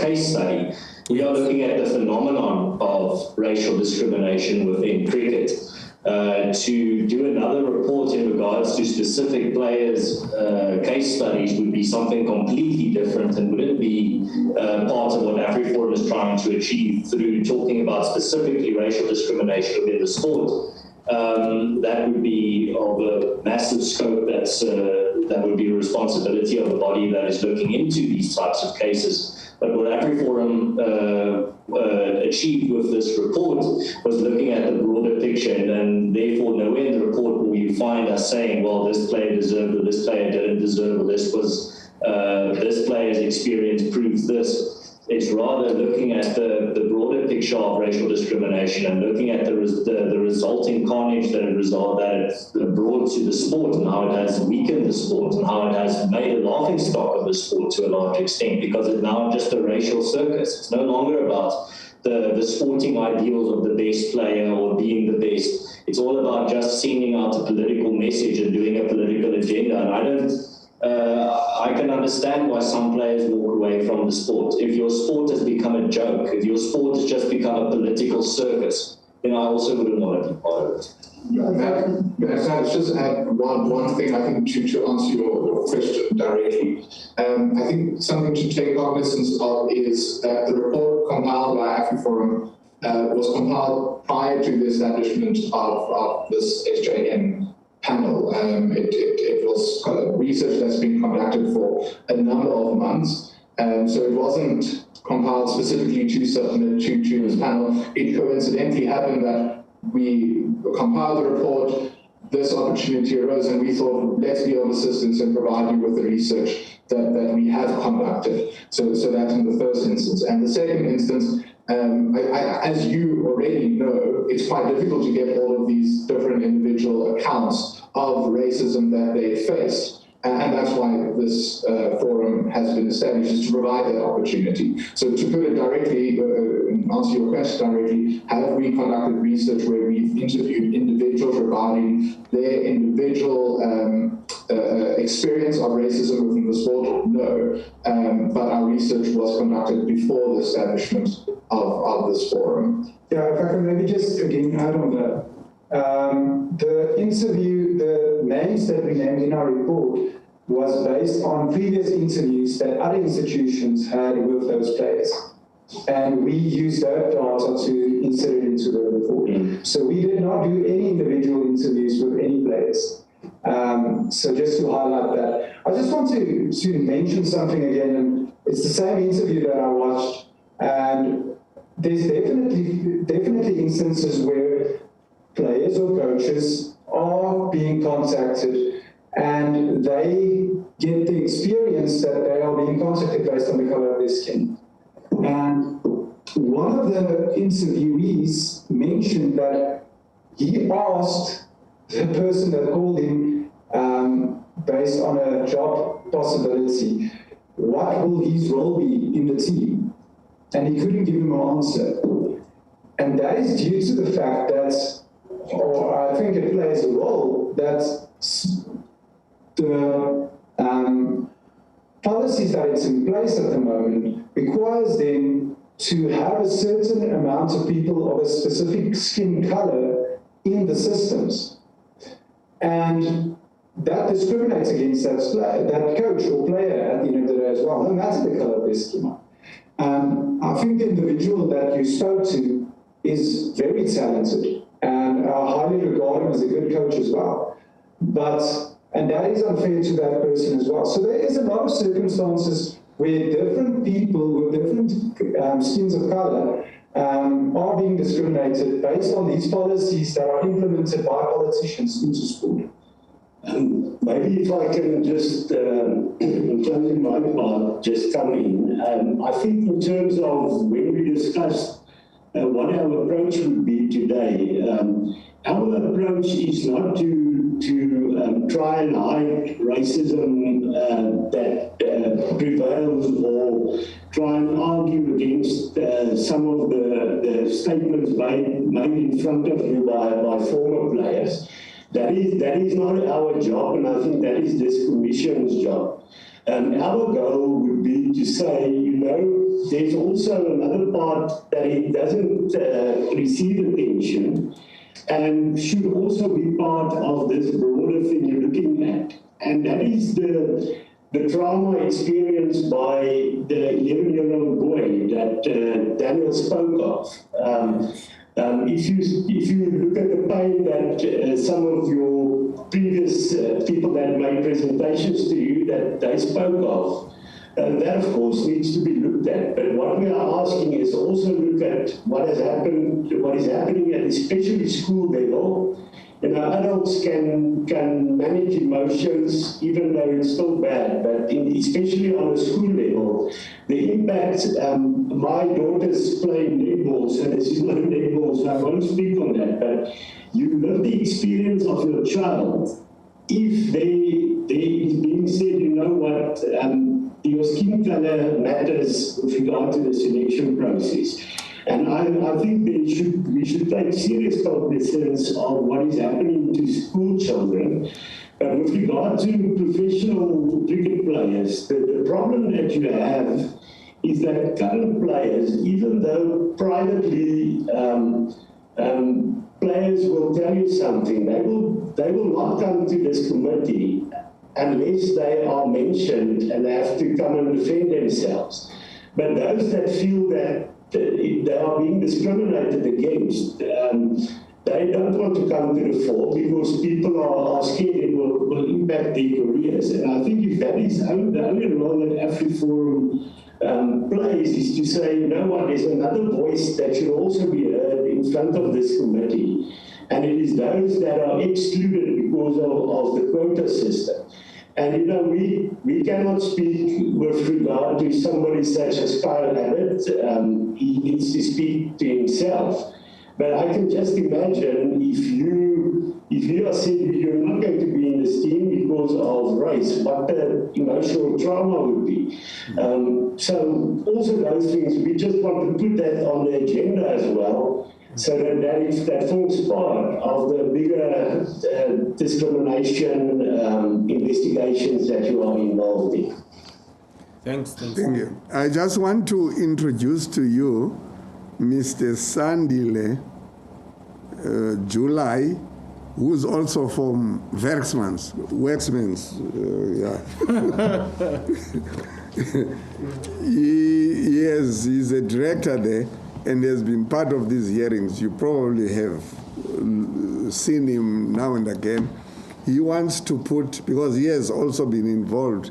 case study. We are looking at the phenomenon of racial discrimination within cricket. To do another report in regards to specific players' case studies would be something completely different and wouldn't be part of what Afriforum is trying to achieve through talking about specifically racial discrimination within the sport. That would be of a massive scope. That would be a responsibility of the body that is looking into these types of cases. But what Afriforum achieved with this report was looking at the broader picture, and therefore nowhere in the report will you find us saying, well, this player deserved or this player didn't deserve, or this player's experience proves this. It's rather looking at the broader picture of racial discrimination and looking at the resulting carnage that it brought to the sport and how it has weakened the sport and how it has made a laughingstock of the sport to a large extent, because it's now just a racial circus. It's no longer about the sporting ideals of the best player or being the best. It's all about just sending out a political message and doing a political agenda. And I can understand why some players walk away from the sport. If your sport has become a joke, if your sport has just become a political circus, then I also wouldn't want to be part of it. Let's just add one thing, I think, to answer your question directly. I think something to take cognizance of is that the report compiled by Afriforum was compiled prior to the establishment of this SJN panel. It was research that's been conducted for a number of months, so it wasn't compiled specifically to submit to this panel. It coincidentally happened that we compiled the report, this opportunity arose, and we thought, let's be of assistance and provide you with the research that we have conducted. So that's in the first instance. And the second instance, as you already know, it's quite difficult to get all of these different individual accounts of racism that they faced. And that's why this forum has been established, is to provide that opportunity. So to put it directly, answer your question directly, have we conducted research where we've interviewed individuals regarding their individual experience of racism within the sport? No. But our research was conducted before the establishment of this forum. Yeah, if I can maybe just again add on that. The interview, the names that we named in our report was based on previous interviews that other institutions had with those players. And we used that data to insert it into the report. So we did not do any individual interviews with any players. So just to highlight that. I just want to mention something again, and it's the same interview that I watched, and there's definitely instances where players or coaches are being contacted and they get the experience that they are being contacted based on the color of their skin. And one of the interviewees mentioned that he asked the person that called him based on a job possibility, what will his role be in the team? And he couldn't give him an answer. And that is due to the fact that, or I think it plays a role, that the policies that is in place at the moment requires them to have a certain amount of people of a specific skin color in the systems. And that discriminates against that coach or player at the end of the day as well, no matter the color of their skin. I think the individual that you spoke to is very talented and highly regarded as a good coach as well. And that is unfair to that person as well. So there is a lot of circumstances where different people with different skins of color are being discriminated based on these policies that are implemented by politicians into sport. Maybe if I can just, in terms of my part, just come in. I think in terms of when we discussed what our approach would be today, our approach is not to try and hide racism that prevails or try and argue against some of the statements made in front of you by former players. That is not our job, and I think that is this Commission's job. Our goal would be to say, there's also another part that it doesn't receive attention and should also be part of this broader thing you're looking at. And that is the trauma experienced by the 11-year-old boy that Daniel spoke of. If you look at the pain that some of your previous people that made presentations to you that they spoke of, that of course needs to be looked at. But what we are asking is also look at what has happened, what is happening at especially school level. Adults can manage emotions even though it's still bad, but especially on a school level, the impact, my daughter's playing netball, so this is not netball, so I won't speak on that, but you know the experience of your child. If there is being said, your skin color matters with regard to the selection process. And I think we should take serious cognizance of what is happening to school children. But with regard to professional cricket players, the problem that you have is that current players, even though privately players will tell you something, they will not come to this committee unless they are mentioned and they have to come and defend themselves. But those that feel that they are being discriminated against, they don't want to come to the fore because people are scared it will impact their careers. And I think if that is the only role that Afriforum plays is to say, there's another voice that should also be heard in front of this committee. And it is those that are excluded because of the quota system. And we cannot speak with regard to somebody such as Kyle Abbott. He needs to speak to himself. But I can just imagine if you are saying you're not going to be in this team because of race, what the emotional trauma would be. So also those things, we just want to put that on the agenda as well. So that forms part of the bigger discrimination investigations that you are involved in. Thanks. Thank you. I just want to introduce to you Mr. Sandile July, who's also from Werksmans. He's a director there and has been part of these hearings. You probably have seen him now and again. He wants to put, because he has also been involved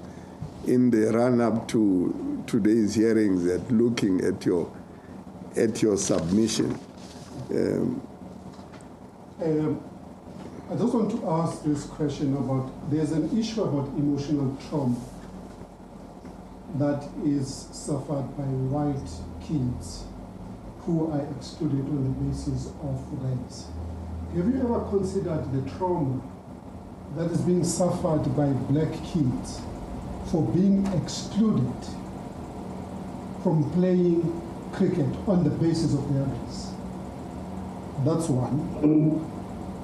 in the run-up to today's hearings, at looking at your submission. I just want to ask this question about, there's an issue about emotional trauma that is suffered by white kids who are excluded on the basis of race. Have you ever considered the trauma that is being suffered by black kids for being excluded from playing cricket on the basis of their race? That's one.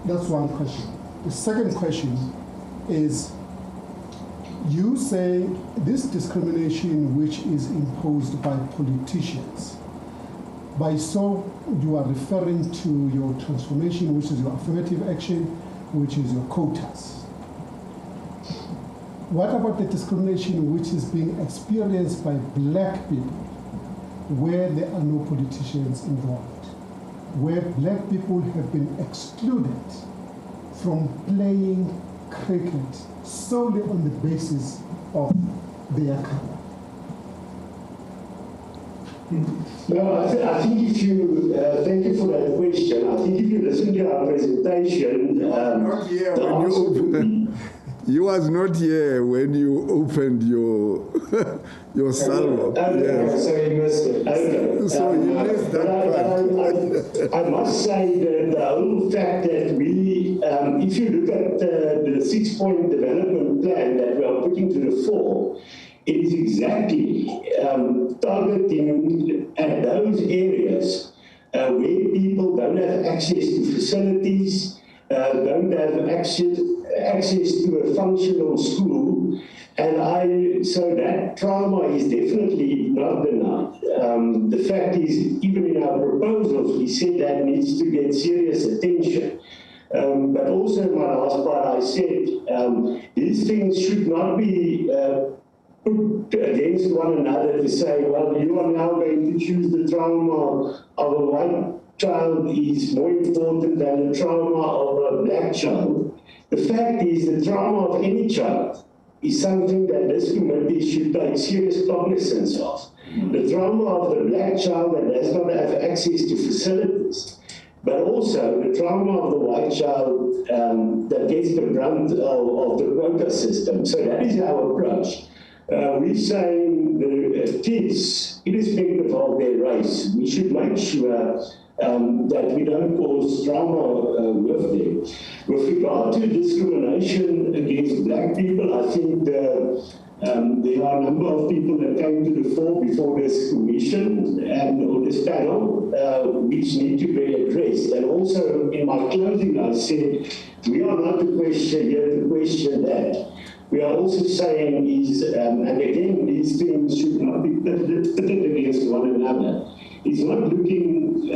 That's one question. The second question is, you say this discrimination which is imposed by politicians, by so you are referring to your transformation, which is your affirmative action, which is your quotas. What about the discrimination which is being experienced by black people where there are no politicians involved, where black people have been excluded from playing cricket solely on the basis of their color? No, I think if you, thank you for that question. I think if you listen to our presentation, not here when you opened. You was not here when you opened your your salvo. Okay, yes. so you missed it. Okay. So you missed that part. I must say that the whole fact that we, if you look at the 6-point development plan that we are putting to the fore, it is exactly targeting at those areas where people don't have access to facilities, don't have access to a functional school, and so that trauma is definitely not denied. The fact is, even in our proposals, we said that needs to get serious attention. But also in my last part, I said these things should not be put against one another to say, well, you are now going to choose the trauma of a white child is more important than the trauma of a black child. The fact is, the trauma of any child is something that this committee should take serious cognizance of. The trauma of the black child that does not have access to facilities, but also the trauma of the white child that gets the brunt of the quota system. So that is our approach. We're saying the kids, irrespective of their race, we should make sure that we don't cause trauma with them. With regard to discrimination against black people, I think there are a number of people that came to the fore before this commission or this panel, which need to be addressed. And also in my closing, I said, we are not to question here to question that. We are also saying is, and again, these things should not be pitted against one another. It's not looking,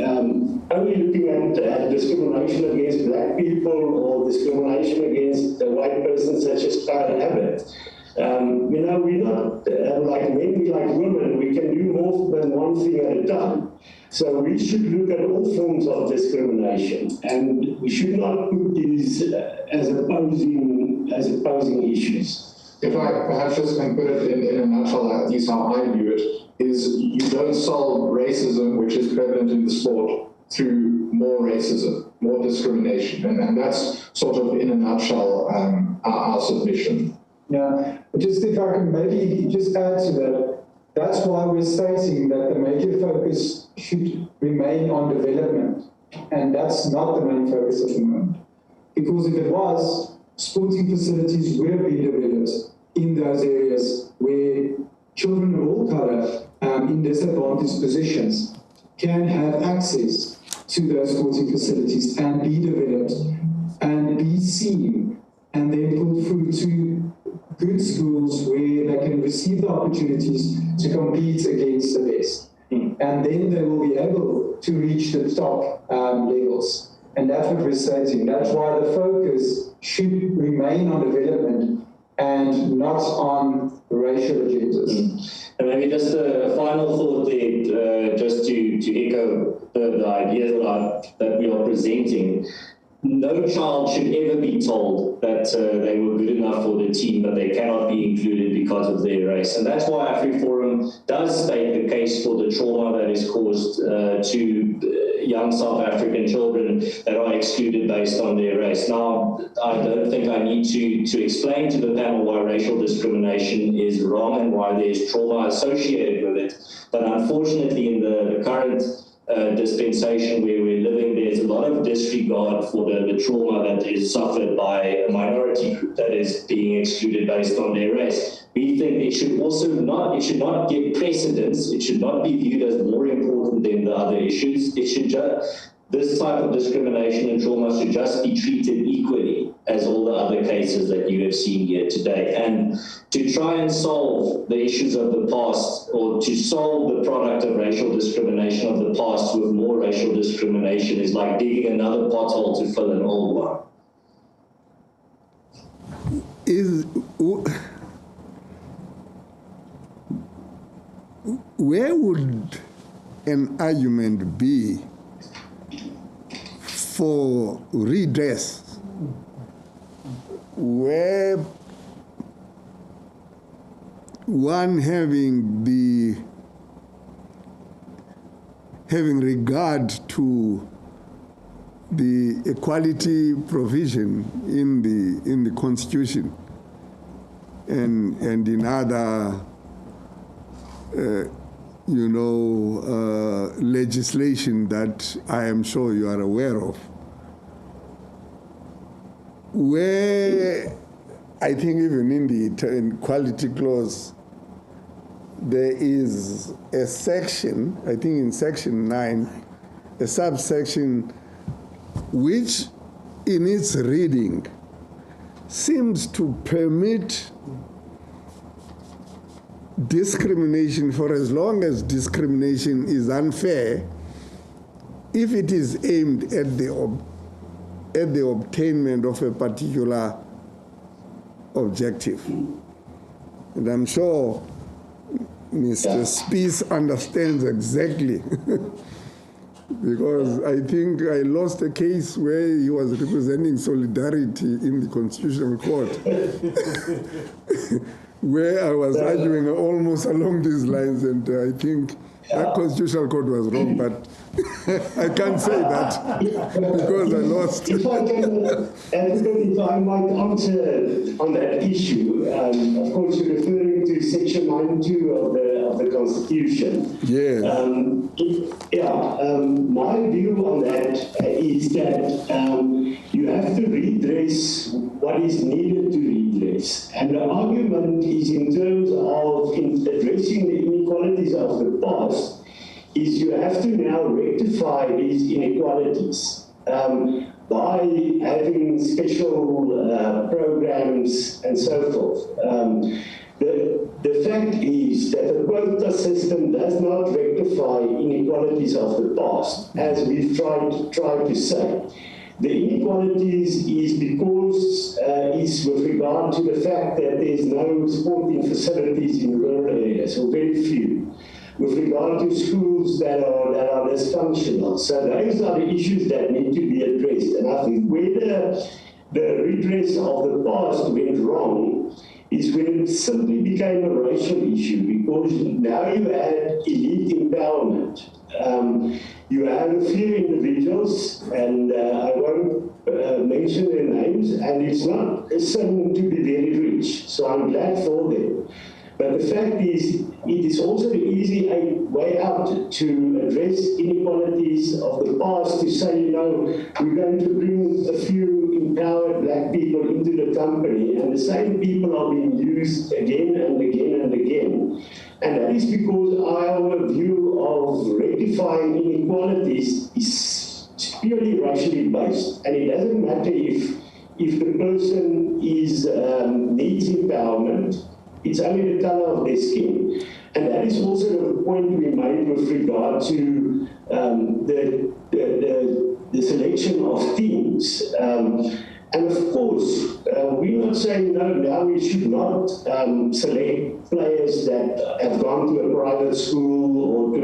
only looking at discrimination against black people or discrimination against a white person such as Kyle Abbott. You know, we're not like men, we like women. We can do more than one thing at a time. So we should look at all forms of discrimination, and we should not put these as opposing issues. If I perhaps just can put it in a nutshell, at least how I view it, is you don't solve racism, which is prevalent in the sport, through more racism, more discrimination. And that's sort of, in a nutshell, our submission. Yeah, just if I can maybe just add to that, that's why we're stating that the major focus should remain on development. And that's not the main focus at the moment. Because if it was, sporting facilities will be developed in those areas where children of all colour in disadvantaged positions can have access to those sporting facilities and be developed and be seen and then pulled through to good schools where they can receive the opportunities to compete against the best. And then they will be able to reach the top levels. And that's what we're stating. That's why the focus should remain on development and not on racial agendas. And maybe just a final thought there, just to echo the ideas that we are presenting. No child should ever be told that they were good enough for the team, but they cannot be included because of their race. And that's why Afriforum does state the case for the trauma that is caused to young South African children that are excluded based on their race. Now, I don't think I need to explain to the panel why racial discrimination is wrong and why there's trauma associated with it. But unfortunately, in the current dispensation where we're living, there's a lot of disregard for the trauma that is suffered by a minority group that is being excluded based on their race. We think it should not give precedence. It should not be viewed as more important than the other issues. This type of discrimination and trauma should just be treated equally as all the other cases that you have seen here today. And to try and solve the issues of the past, or to solve the product of racial discrimination of the past with more racial discrimination, is like digging another pothole to fill an old one. where would an argument be for redress where one having regard to the equality provision in the Constitution and in other legislation that I am sure you are aware of, where I think even in the equality clause there is a section, I think in section 9, a subsection which in its reading seems to permit discrimination for as long as discrimination is unfair if it is aimed at the obtainment of a particular objective. And I'm sure Mr. Spies understands exactly because I think I lost a case where he was representing Solidarity in the Constitutional Court where I was arguing almost along these lines, and I think that Constitutional Court was wrong, but I can't say that because I lost. If I might answer on that issue, of course you're referring to Section 9(2) of the Constitution. Yes. My view on that is that you have to redress what is needed to redress. And the argument is in terms of addressing the inequalities of the past, is you have to now rectify these inequalities by having special programs and so forth. The fact is that the quota system does not rectify inequalities of the past, as we've tried to say. The inequalities is because is with regard to the fact that there's no sporting facilities in rural areas, or very few. With regard to schools that are dysfunctional. So those are the issues that need to be addressed. And I think where the redress of the past went wrong is when it simply became a racial issue, because now you had elite empowerment. You have a few individuals, and I won't mention their names, and it's not a sin to be very rich, so I'm glad for them. But the fact is, it is also the easy way out to address inequalities of the past, to say, we're going to bring a few empowered black people into the company, and the same people are being used again and again and again. And that is because our view of rectifying inequalities is purely racially based, and it doesn't matter if the person needs empowerment. It's only the color of their skin. And that is also the point we made with regard to the selection of teams. And of course, we're not saying, now we should not select players that have gone to a private school or to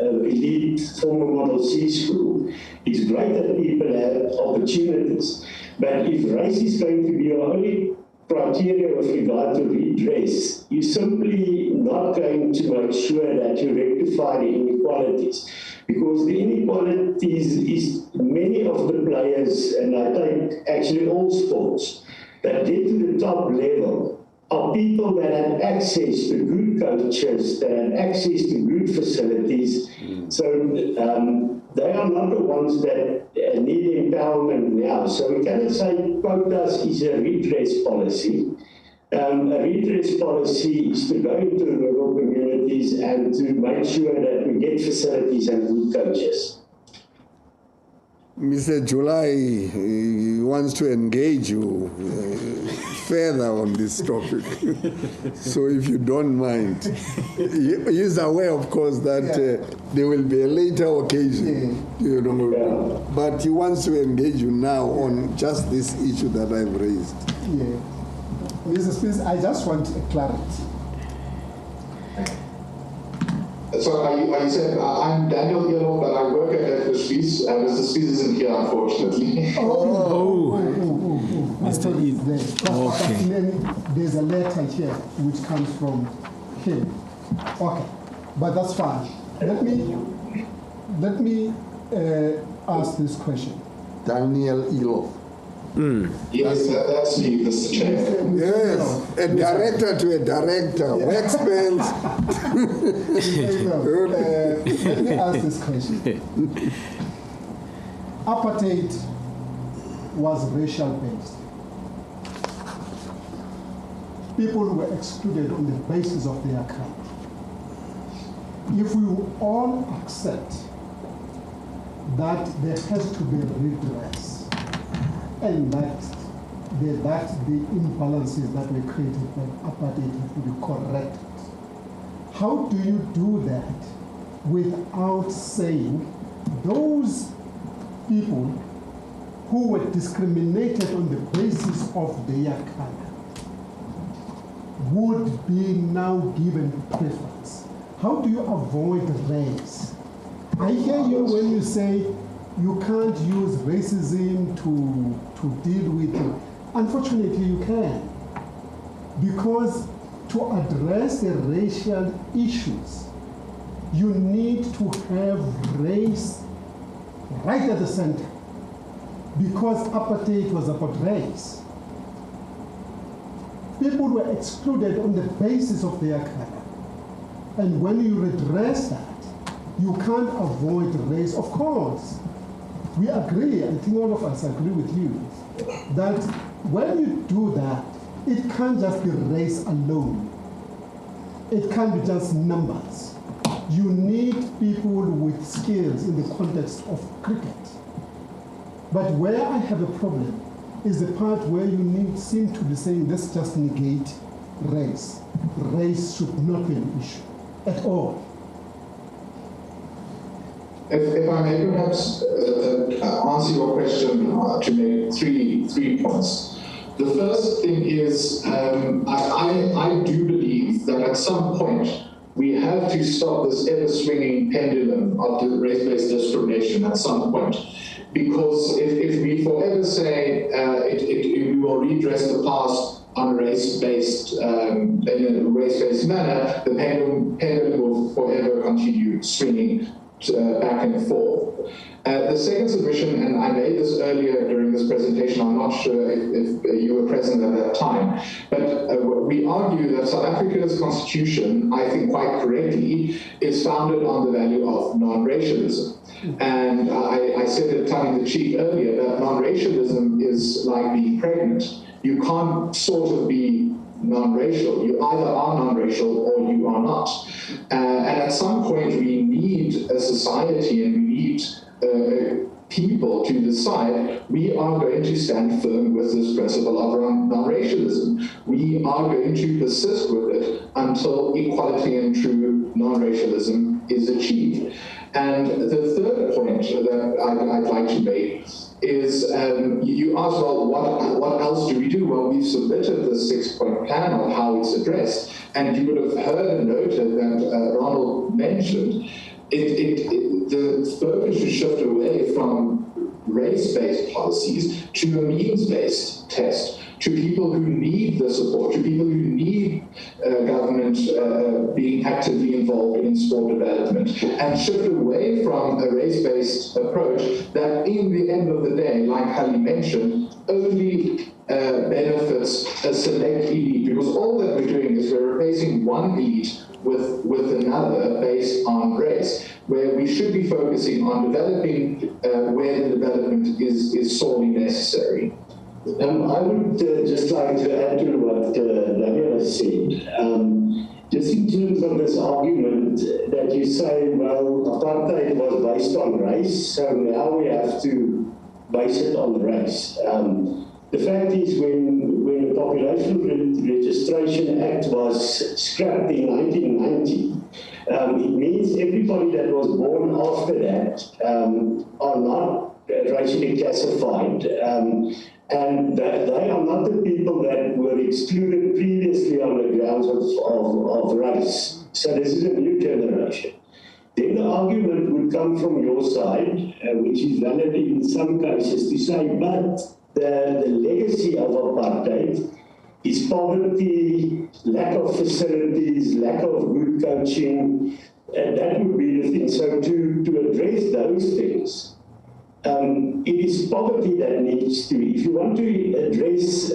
an elite former Model C school. It's great that people have opportunities. But if race is going to be your only criteria with regard to redress, you're simply not going to make sure that you rectify the inequalities. Because the inequalities is many of the players, and I take actually all sports, that get to the top level are people that have access to good coaches, that have access to good facilities. So they are not the ones that need empowerment now. So we cannot say quotas is a redress policy. A redress policy is to go into rural communities and to make sure that we get facilities and good coaches. Mr. July wants to engage you further on this topic. So if you don't mind, he is aware, of course, that there will be a later occasion, but he wants to engage you now on just this issue that I've raised. Yeah. Mr. Speaker, I just want a clarity. So are you saying, I'm Daniel Yellow, but I work at the Spies. Mr. Spies isn't here, unfortunately. Mr. Okay. There's a letter here which comes from him. Okay, but that's fine. Let me ask this question. Daniel Ilo. Yes, that's me, Mr. Chair. Yes, a director to a director. Workspace. Let me ask this question. Apartheid was racial based. People were excluded on the basis of their color. If we all accept that there has to be redress, and that the imbalances that were created by apartheid have to be corrected. How do you do that without saying those people who were discriminated on the basis of their color would be now given preference? How do you avoid race? I hear you when you say you can't use racism to deal with it. Unfortunately, you can. Because to address the racial issues, you need to have race right at the center. Because apartheid was about race. People were excluded on the basis of their color. And when you redress that, you can't avoid race. Of course, we agree, I think all of us agree with you, that when you do that, it can't just be race alone. It can't be just numbers. You need people with skills in the context of cricket. But where I have a problem is the part where you seem to be saying, let's just negate race. Race should not be an issue at all. If I may perhaps answer your question to make three points. The first thing is, I do believe that at some point we have to stop this ever-swinging pendulum of the race-based discrimination at some point. Because if we forever say we will redress the past on a race-based in a race-based manner, the pendulum will forever continue swinging back and forth. The second submission, and I made this earlier during this presentation, I'm not sure if you were present at that time, but we argue that South Africa's constitution, I think quite correctly, is founded on the value of non-racialism. And I said it tongue-in-cheek earlier that non-racialism is like being pregnant. You can't sort of be non-racial. You either are non-racial or you are not. And at some point we need a society and we need people to decide we are going to stand firm with this principle of non-racialism. We are going to persist with it until equality and true non-racialism is achieved. And the third point that I'd like to make is you asked, well, what else do we do? Well, we've submitted the 6-point plan on how it's addressed, and you would have heard and noted that Ronald mentioned the focus should shift away from race-based policies to a means-based test, to people who need the support, to people who need government being actively involved in sport development, and shift away from a race-based approach that, in the end of the day, like Kali mentioned, only benefits a select elite, because all that we're doing is we're replacing one elite with another based on race, where we should be focusing on developing where the development is sorely necessary. I would just like to add to what Daniel has said. Just in terms of this argument that you say, well, apartheid was based on race, so now we have to base it on race. The fact is, when the Population Registration Act was scrapped in 1990, it means everybody that was born after that are not racially classified. And they are not the people that were excluded previously on the grounds of race. So this is a new generation. Then the argument would come from your side, which is valid in some cases, to say, but the legacy of apartheid is poverty, lack of facilities, lack of good coaching, and that would be the thing. So to address those things, it is poverty that needs to, if you want to address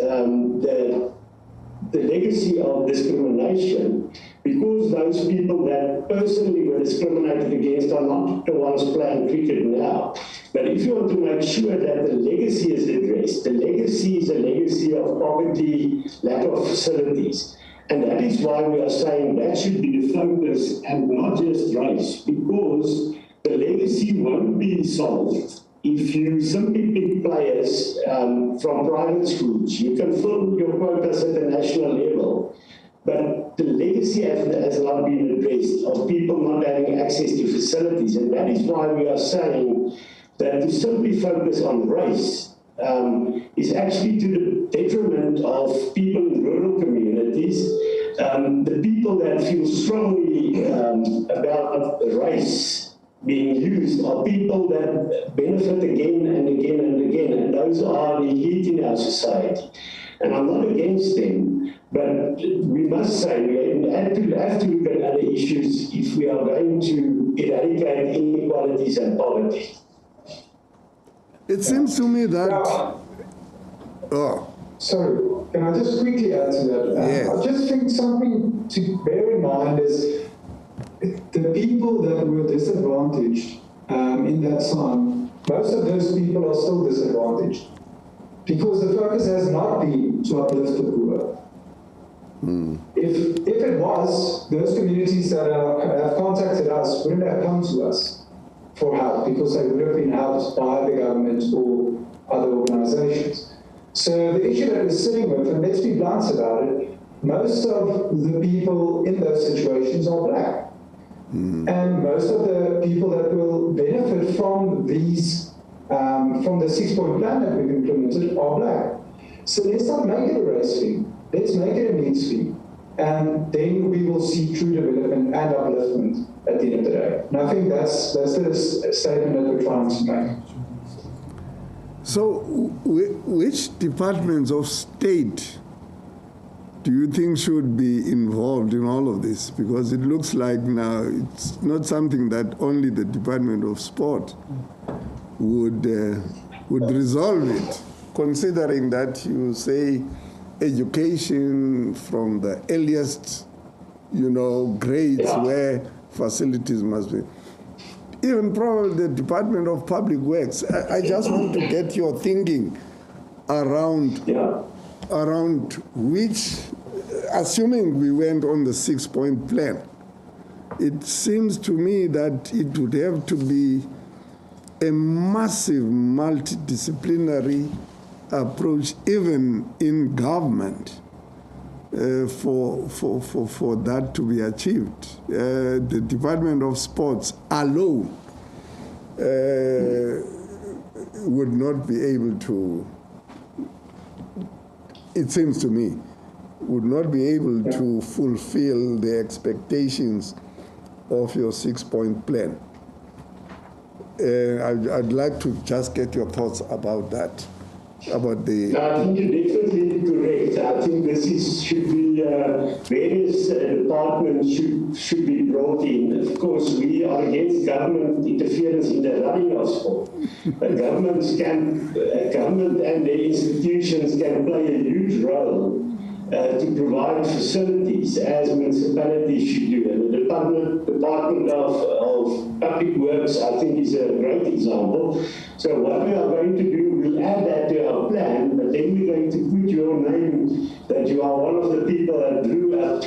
the legacy of discrimination, because those people that personally were discriminated against are not the ones playing cricket now. But if you want to make sure that the legacy is addressed, the legacy is a legacy of poverty, lack of facilities. And that is why we are saying that should be the focus and not just race, because the legacy won't be solved if you simply pick players from private schools. You can fill your quotas at the national level, but the legacy has not been addressed of people not having access to facilities. And that is why we are saying that to simply focus on race is actually to the detriment of people in rural communities. The people that feel strongly about race being used are people that benefit again and again and again, and those are the elite in our society. And I'm not against them, but we must say we have to look at other issues if we are going to eradicate inequalities and poverty. It seems to me that... Sorry, can I just quickly add to that? I just think something to bear in mind is the people that were disadvantaged in that time, most of those people are still disadvantaged because the focus has not been to uplift the poor. If it was, those communities that have contacted us wouldn't have come to us for help because they would have been helped by the government or other organizations. So the issue that we're sitting with, and let's be blunt about it, most of the people in those situations are black. And most of the people that will benefit from these, from the 6-point plan that we've implemented are black. So let's not make it a race thing. Let's make it a needs thing. And then we will see true development and upliftment at the end of the day. And I think that's the statement that we're trying to make. So which departments of state do you think should be involved in all of this? Because it looks like now it's not something that only the Department of Sport would resolve it, considering that you say education from the earliest, grades where facilities must be. Even probably the Department of Public Works. I just want to get your thinking around which, assuming we went on the 6-point plan, it seems to me that it would have to be a massive multidisciplinary approach, even in government, for that to be achieved. The Department of Sports alone would not be able to, it seems to me, would not be able to fulfill the expectations of your 6-point plan. I'd like to just get your thoughts about that. About the... No, I think you're definitely correct. I think this should be various departments should be brought in. Of course, we are against government interference in the running of sport. But government and the institutions can play a huge role to provide facilities as municipalities should do. And the Department of Public Works, I think, is a great example. So what we are going to do, we'll add that to our plan, but then we're going to put your name, that you are one of the people that drew up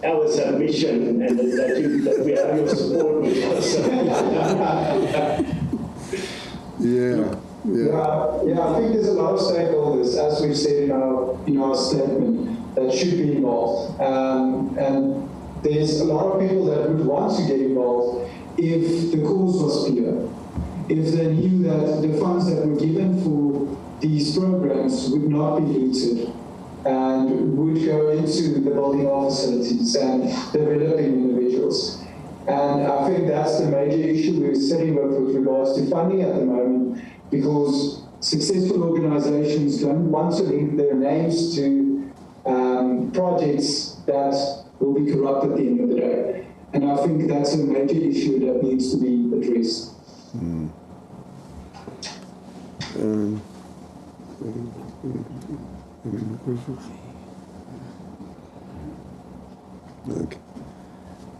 our submission, and that we have your support with us. Yeah, I think there's a lot of stakeholders, as we've said in our statement, that should be involved. And there's a lot of people that would want to get involved if the cause was clear, if they knew that the funds that were given for these programs would not be looted and would go into the building of facilities and developing individuals. And I think that's the major issue we're sitting with regards to funding at the moment, because successful organizations don't want to link their names to projects that will be corrupt at the end of the day. And I think that's a major issue that needs to be addressed. Okay.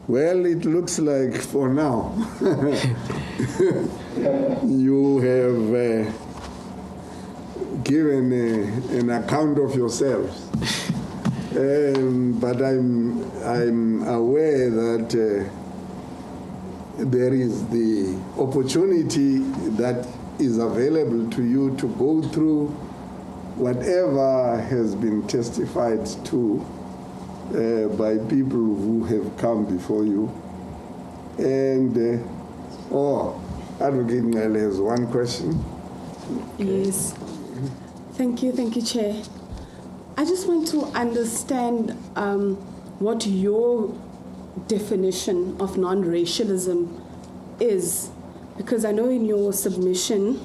Well, it looks like for now you have given an account of yourselves. But I'm aware that there is the opportunity that is available to you to go through whatever has been testified to by people who have come before you. And, Advocate Ngale has one question. Yes. Thank you, Chair. I just want to understand what your definition of non-racialism is, because I know in your submission,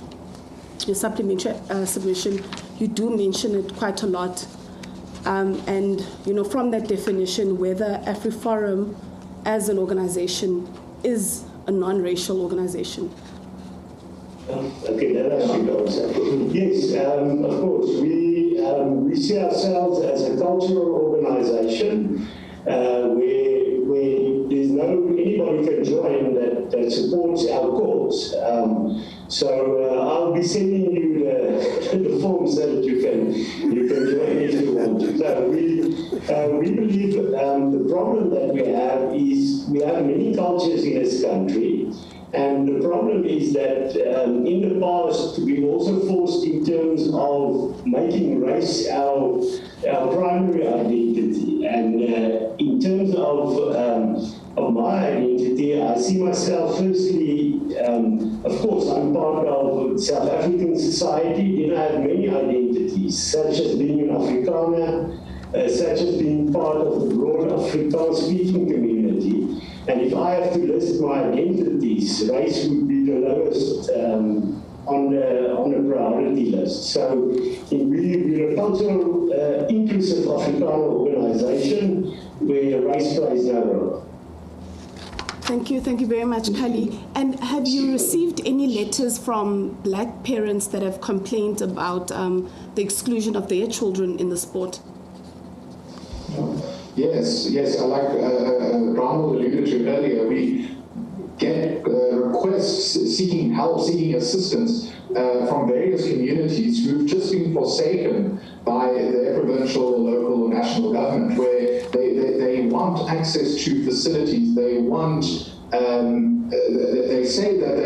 your supplementary submission, you do mention it quite a lot. And, you know, from that definition, whether Afriforum as an organization is a non-racial organization. Okay, that actually goes. Yes, of course. We see ourselves as a cultural organization where there's anybody can join that supports our cause. So I'll be sending you the forms so that you can join if you want to. So we believe the problem that we have is we have many cultures in this country. And the problem is that in the past, we've also forced in terms of making race our primary identity. And in terms of my identity, I see myself firstly, of course, I'm part of South African society. Then I have many identities, such as being an Afrikaner, such as being part of the broad Afrikaans-speaking community. And if I have to list my identities, race would be the lowest on the priority list. So we're a cultural, inclusive Afrikaner organization where race plays no role. Thank you very much, Kali. And have you received any letters from black parents that have complained about the exclusion of their children in the sport? Yes, like Ronald alluded to earlier, we get requests seeking help, seeking assistance from various communities who've just been forsaken by their provincial or local or national government, where they want access to facilities, they want, they say that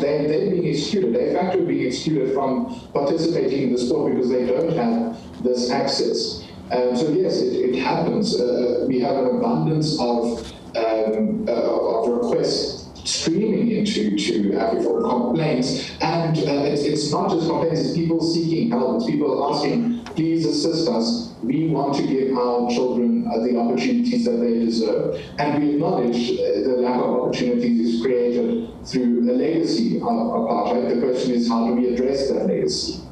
they're being excluded, they're factually being excluded from participating in the sport because they don't have this access. So yes, it happens. We have an abundance of requests streaming into Afriforum complaints, and it's not just complaints, it's people seeking help, it's people asking, please assist us. We want to give our children the opportunities that they deserve, and we acknowledge the lack of opportunities is created through a legacy of apartheid. The question is, how do we address that legacy?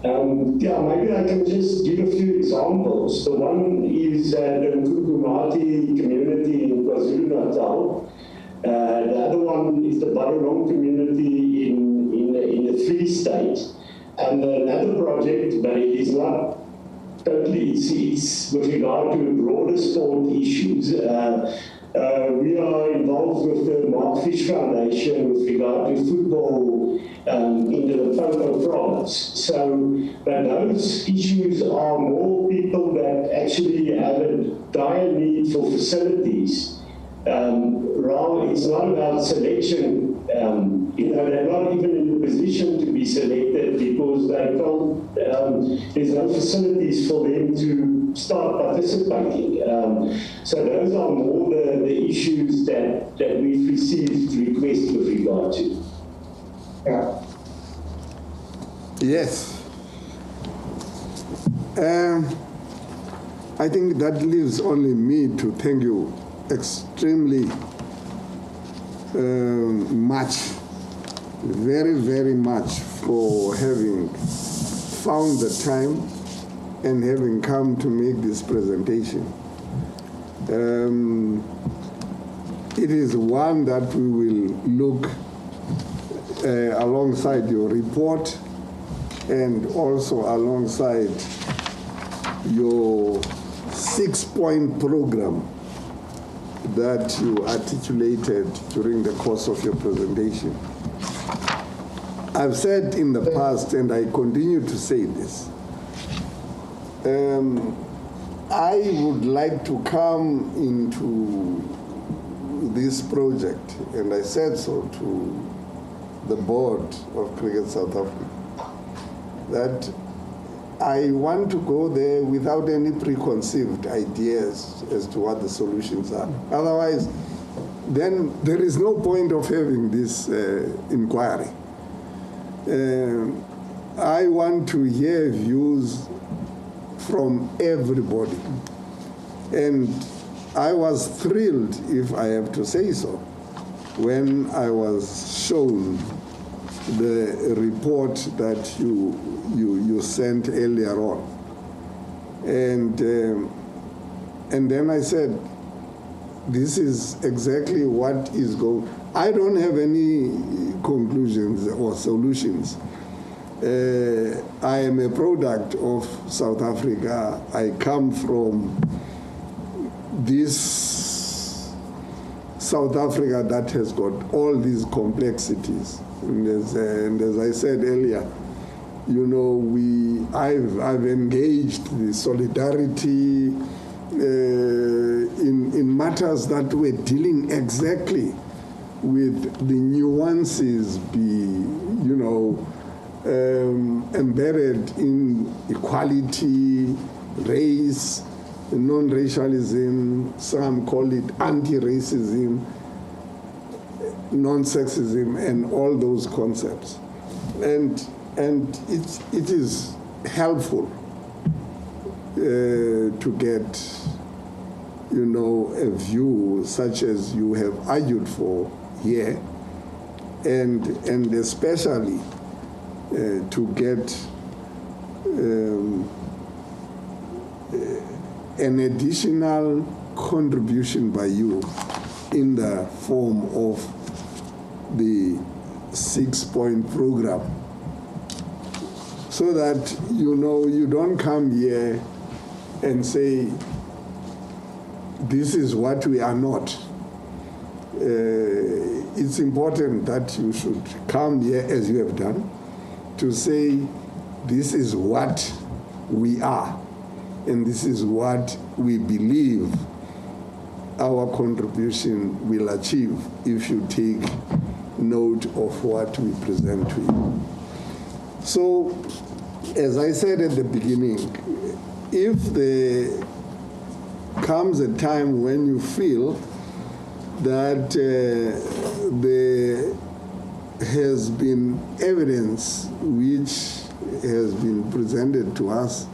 Maybe I can just give a few examples. The one is the Nkukumati community in KwaZulu-Natal. The other one is the Badarong community in the Free State. And another project, but it is not totally, it's with regard to broader sport issues. We are involved with the Mark Fish Foundation with regard to football in the Limpopo province. So, but those issues are more people that actually have a dire need for facilities. Rather, it's not about selection. They're not even in the position to be selected because they can't, there's no facilities for them to start participating. So those are more the issues that we've received requests with regard to. Yes. I think that leaves only me to thank you extremely much, very, very much for having found the time and having come to make this presentation. It is one that we will look alongside your report and also alongside your 6-point program that you articulated during the course of your presentation. I've said in the past, and I continue to say this, I would like to come into this project, and I said so to the board of Cricket South Africa, that I want to go there without any preconceived ideas as to what the solutions are. Otherwise, then there is no point of having this inquiry. I want to hear views from everybody. And I was thrilled, if I have to say so, when I was shown the report that you sent earlier on. And then I said, this is exactly what is going. I don't have any conclusions or solutions. I am a product of South Africa. I come from this South Africa that has got all these complexities. And as I said earlier, you know, I've engaged the solidarity in matters that were dealing exactly with the nuances, embedded in equality, race, non-racialism, some call it anti-racism, non-sexism, and all those concepts. And it is helpful to get, a view such as you have argued for here, and especially to get an additional contribution by you in the form of the 6-point program, so that you don't come here and say, this is what we are not. It's important that you should come here, as you have done, to say, this is what we are, and this is what we believe our contribution will achieve if you take note of what we present to you. So, as I said at the beginning, if there comes a time when you feel that there has been evidence which has been presented to us,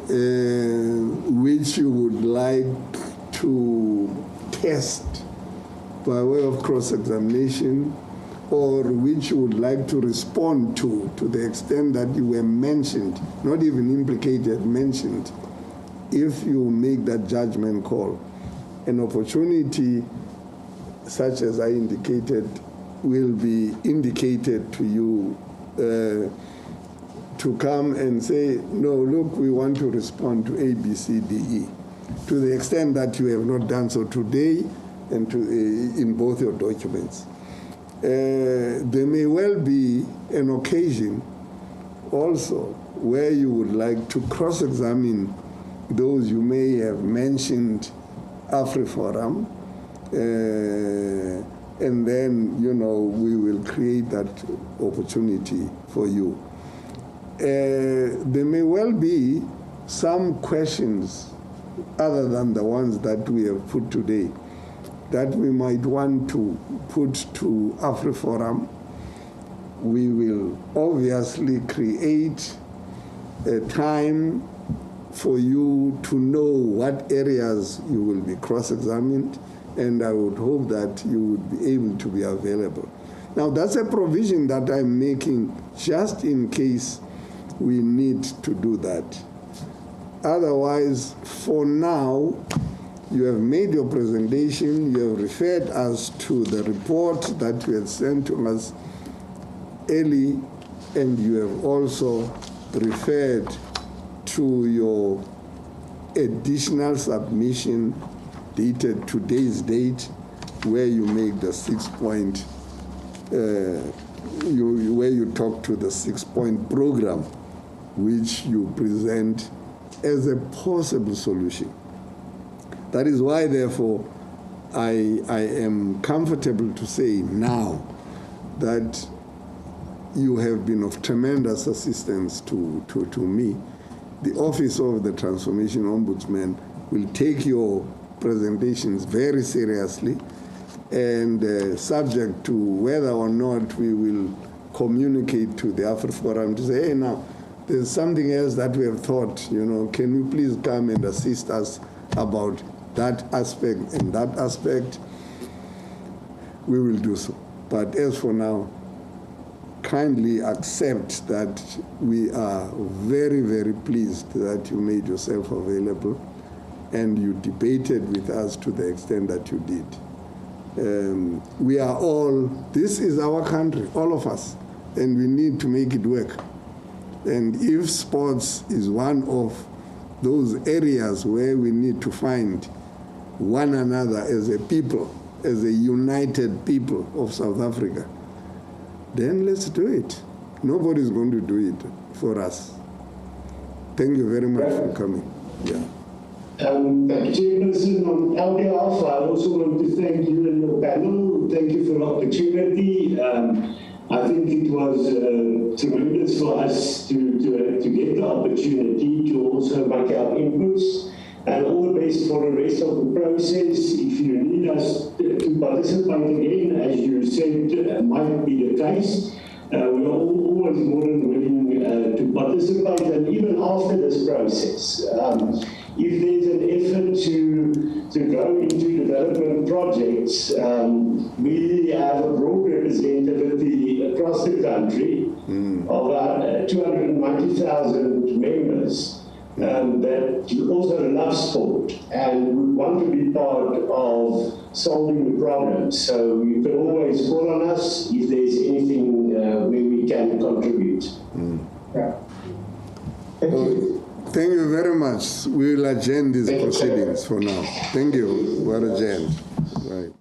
which you would like to test by way of cross-examination, or which you would like to respond to the extent that you were mentioned, not even implicated, mentioned, if you make that judgment call, an opportunity such as I indicated will be indicated to you to come and say, no, look, we want to respond to A, B, C, D, E, to the extent that you have not done so today and in both your documents. There may well be an occasion also where you would like to cross-examine those you may have mentioned Afriforum, and then, we will create that opportunity for you. There may well be some questions other than the ones that we have put today that we might want to put to Afriforum. We will obviously create time for you to know what areas you will be cross-examined, and I would hope that you would be able to be available. Now, that's a provision that I'm making just in case we need to do that. Otherwise, for now, you have made your presentation, you have referred us to the report that you had sent to us early, and you have also referred to your additional submission dated today's date, where you make the 6-point, where you talk to the 6-point program, which you present as a possible solution. That is why, therefore, I am comfortable to say now that you have been of tremendous assistance to me. The Office of the Transformation Ombudsman will take your presentations very seriously, and subject to whether or not we will communicate to the Afriforum to say, hey, now, there's something else that we have thought, can you please come and assist us about that aspect and that aspect? We will do so. But as for now, kindly accept that we are very, very pleased that you made yourself available and you debated with us to the extent that you did. We are all, this is our country, all of us, and we need to make it work. And if sports is one of those areas where we need to find one another as a people, as a united people of South Africa, then let's do it. Nobody's going to do it for us. Thank you very much for coming. Yeah. Chairperson, on our behalf, I also want to thank you and your panel. Thank you for the opportunity. I think it was tremendous for us to get the opportunity to also make our inputs, and all the best for the rest of the process. If you need us to participate again, as you said, might be the case, we are always more than willing to participate, and even after this process. If there's an effort to go into development projects, we have a broad representativity across the country of about 290,000 members that also love sport and would want to be part of solving the problem. So you can always call on us if there's anything where we can contribute. Yeah. Thank you. Thank you very much. We will adjourn these proceedings for now. Thank you. We're adjourned. Right.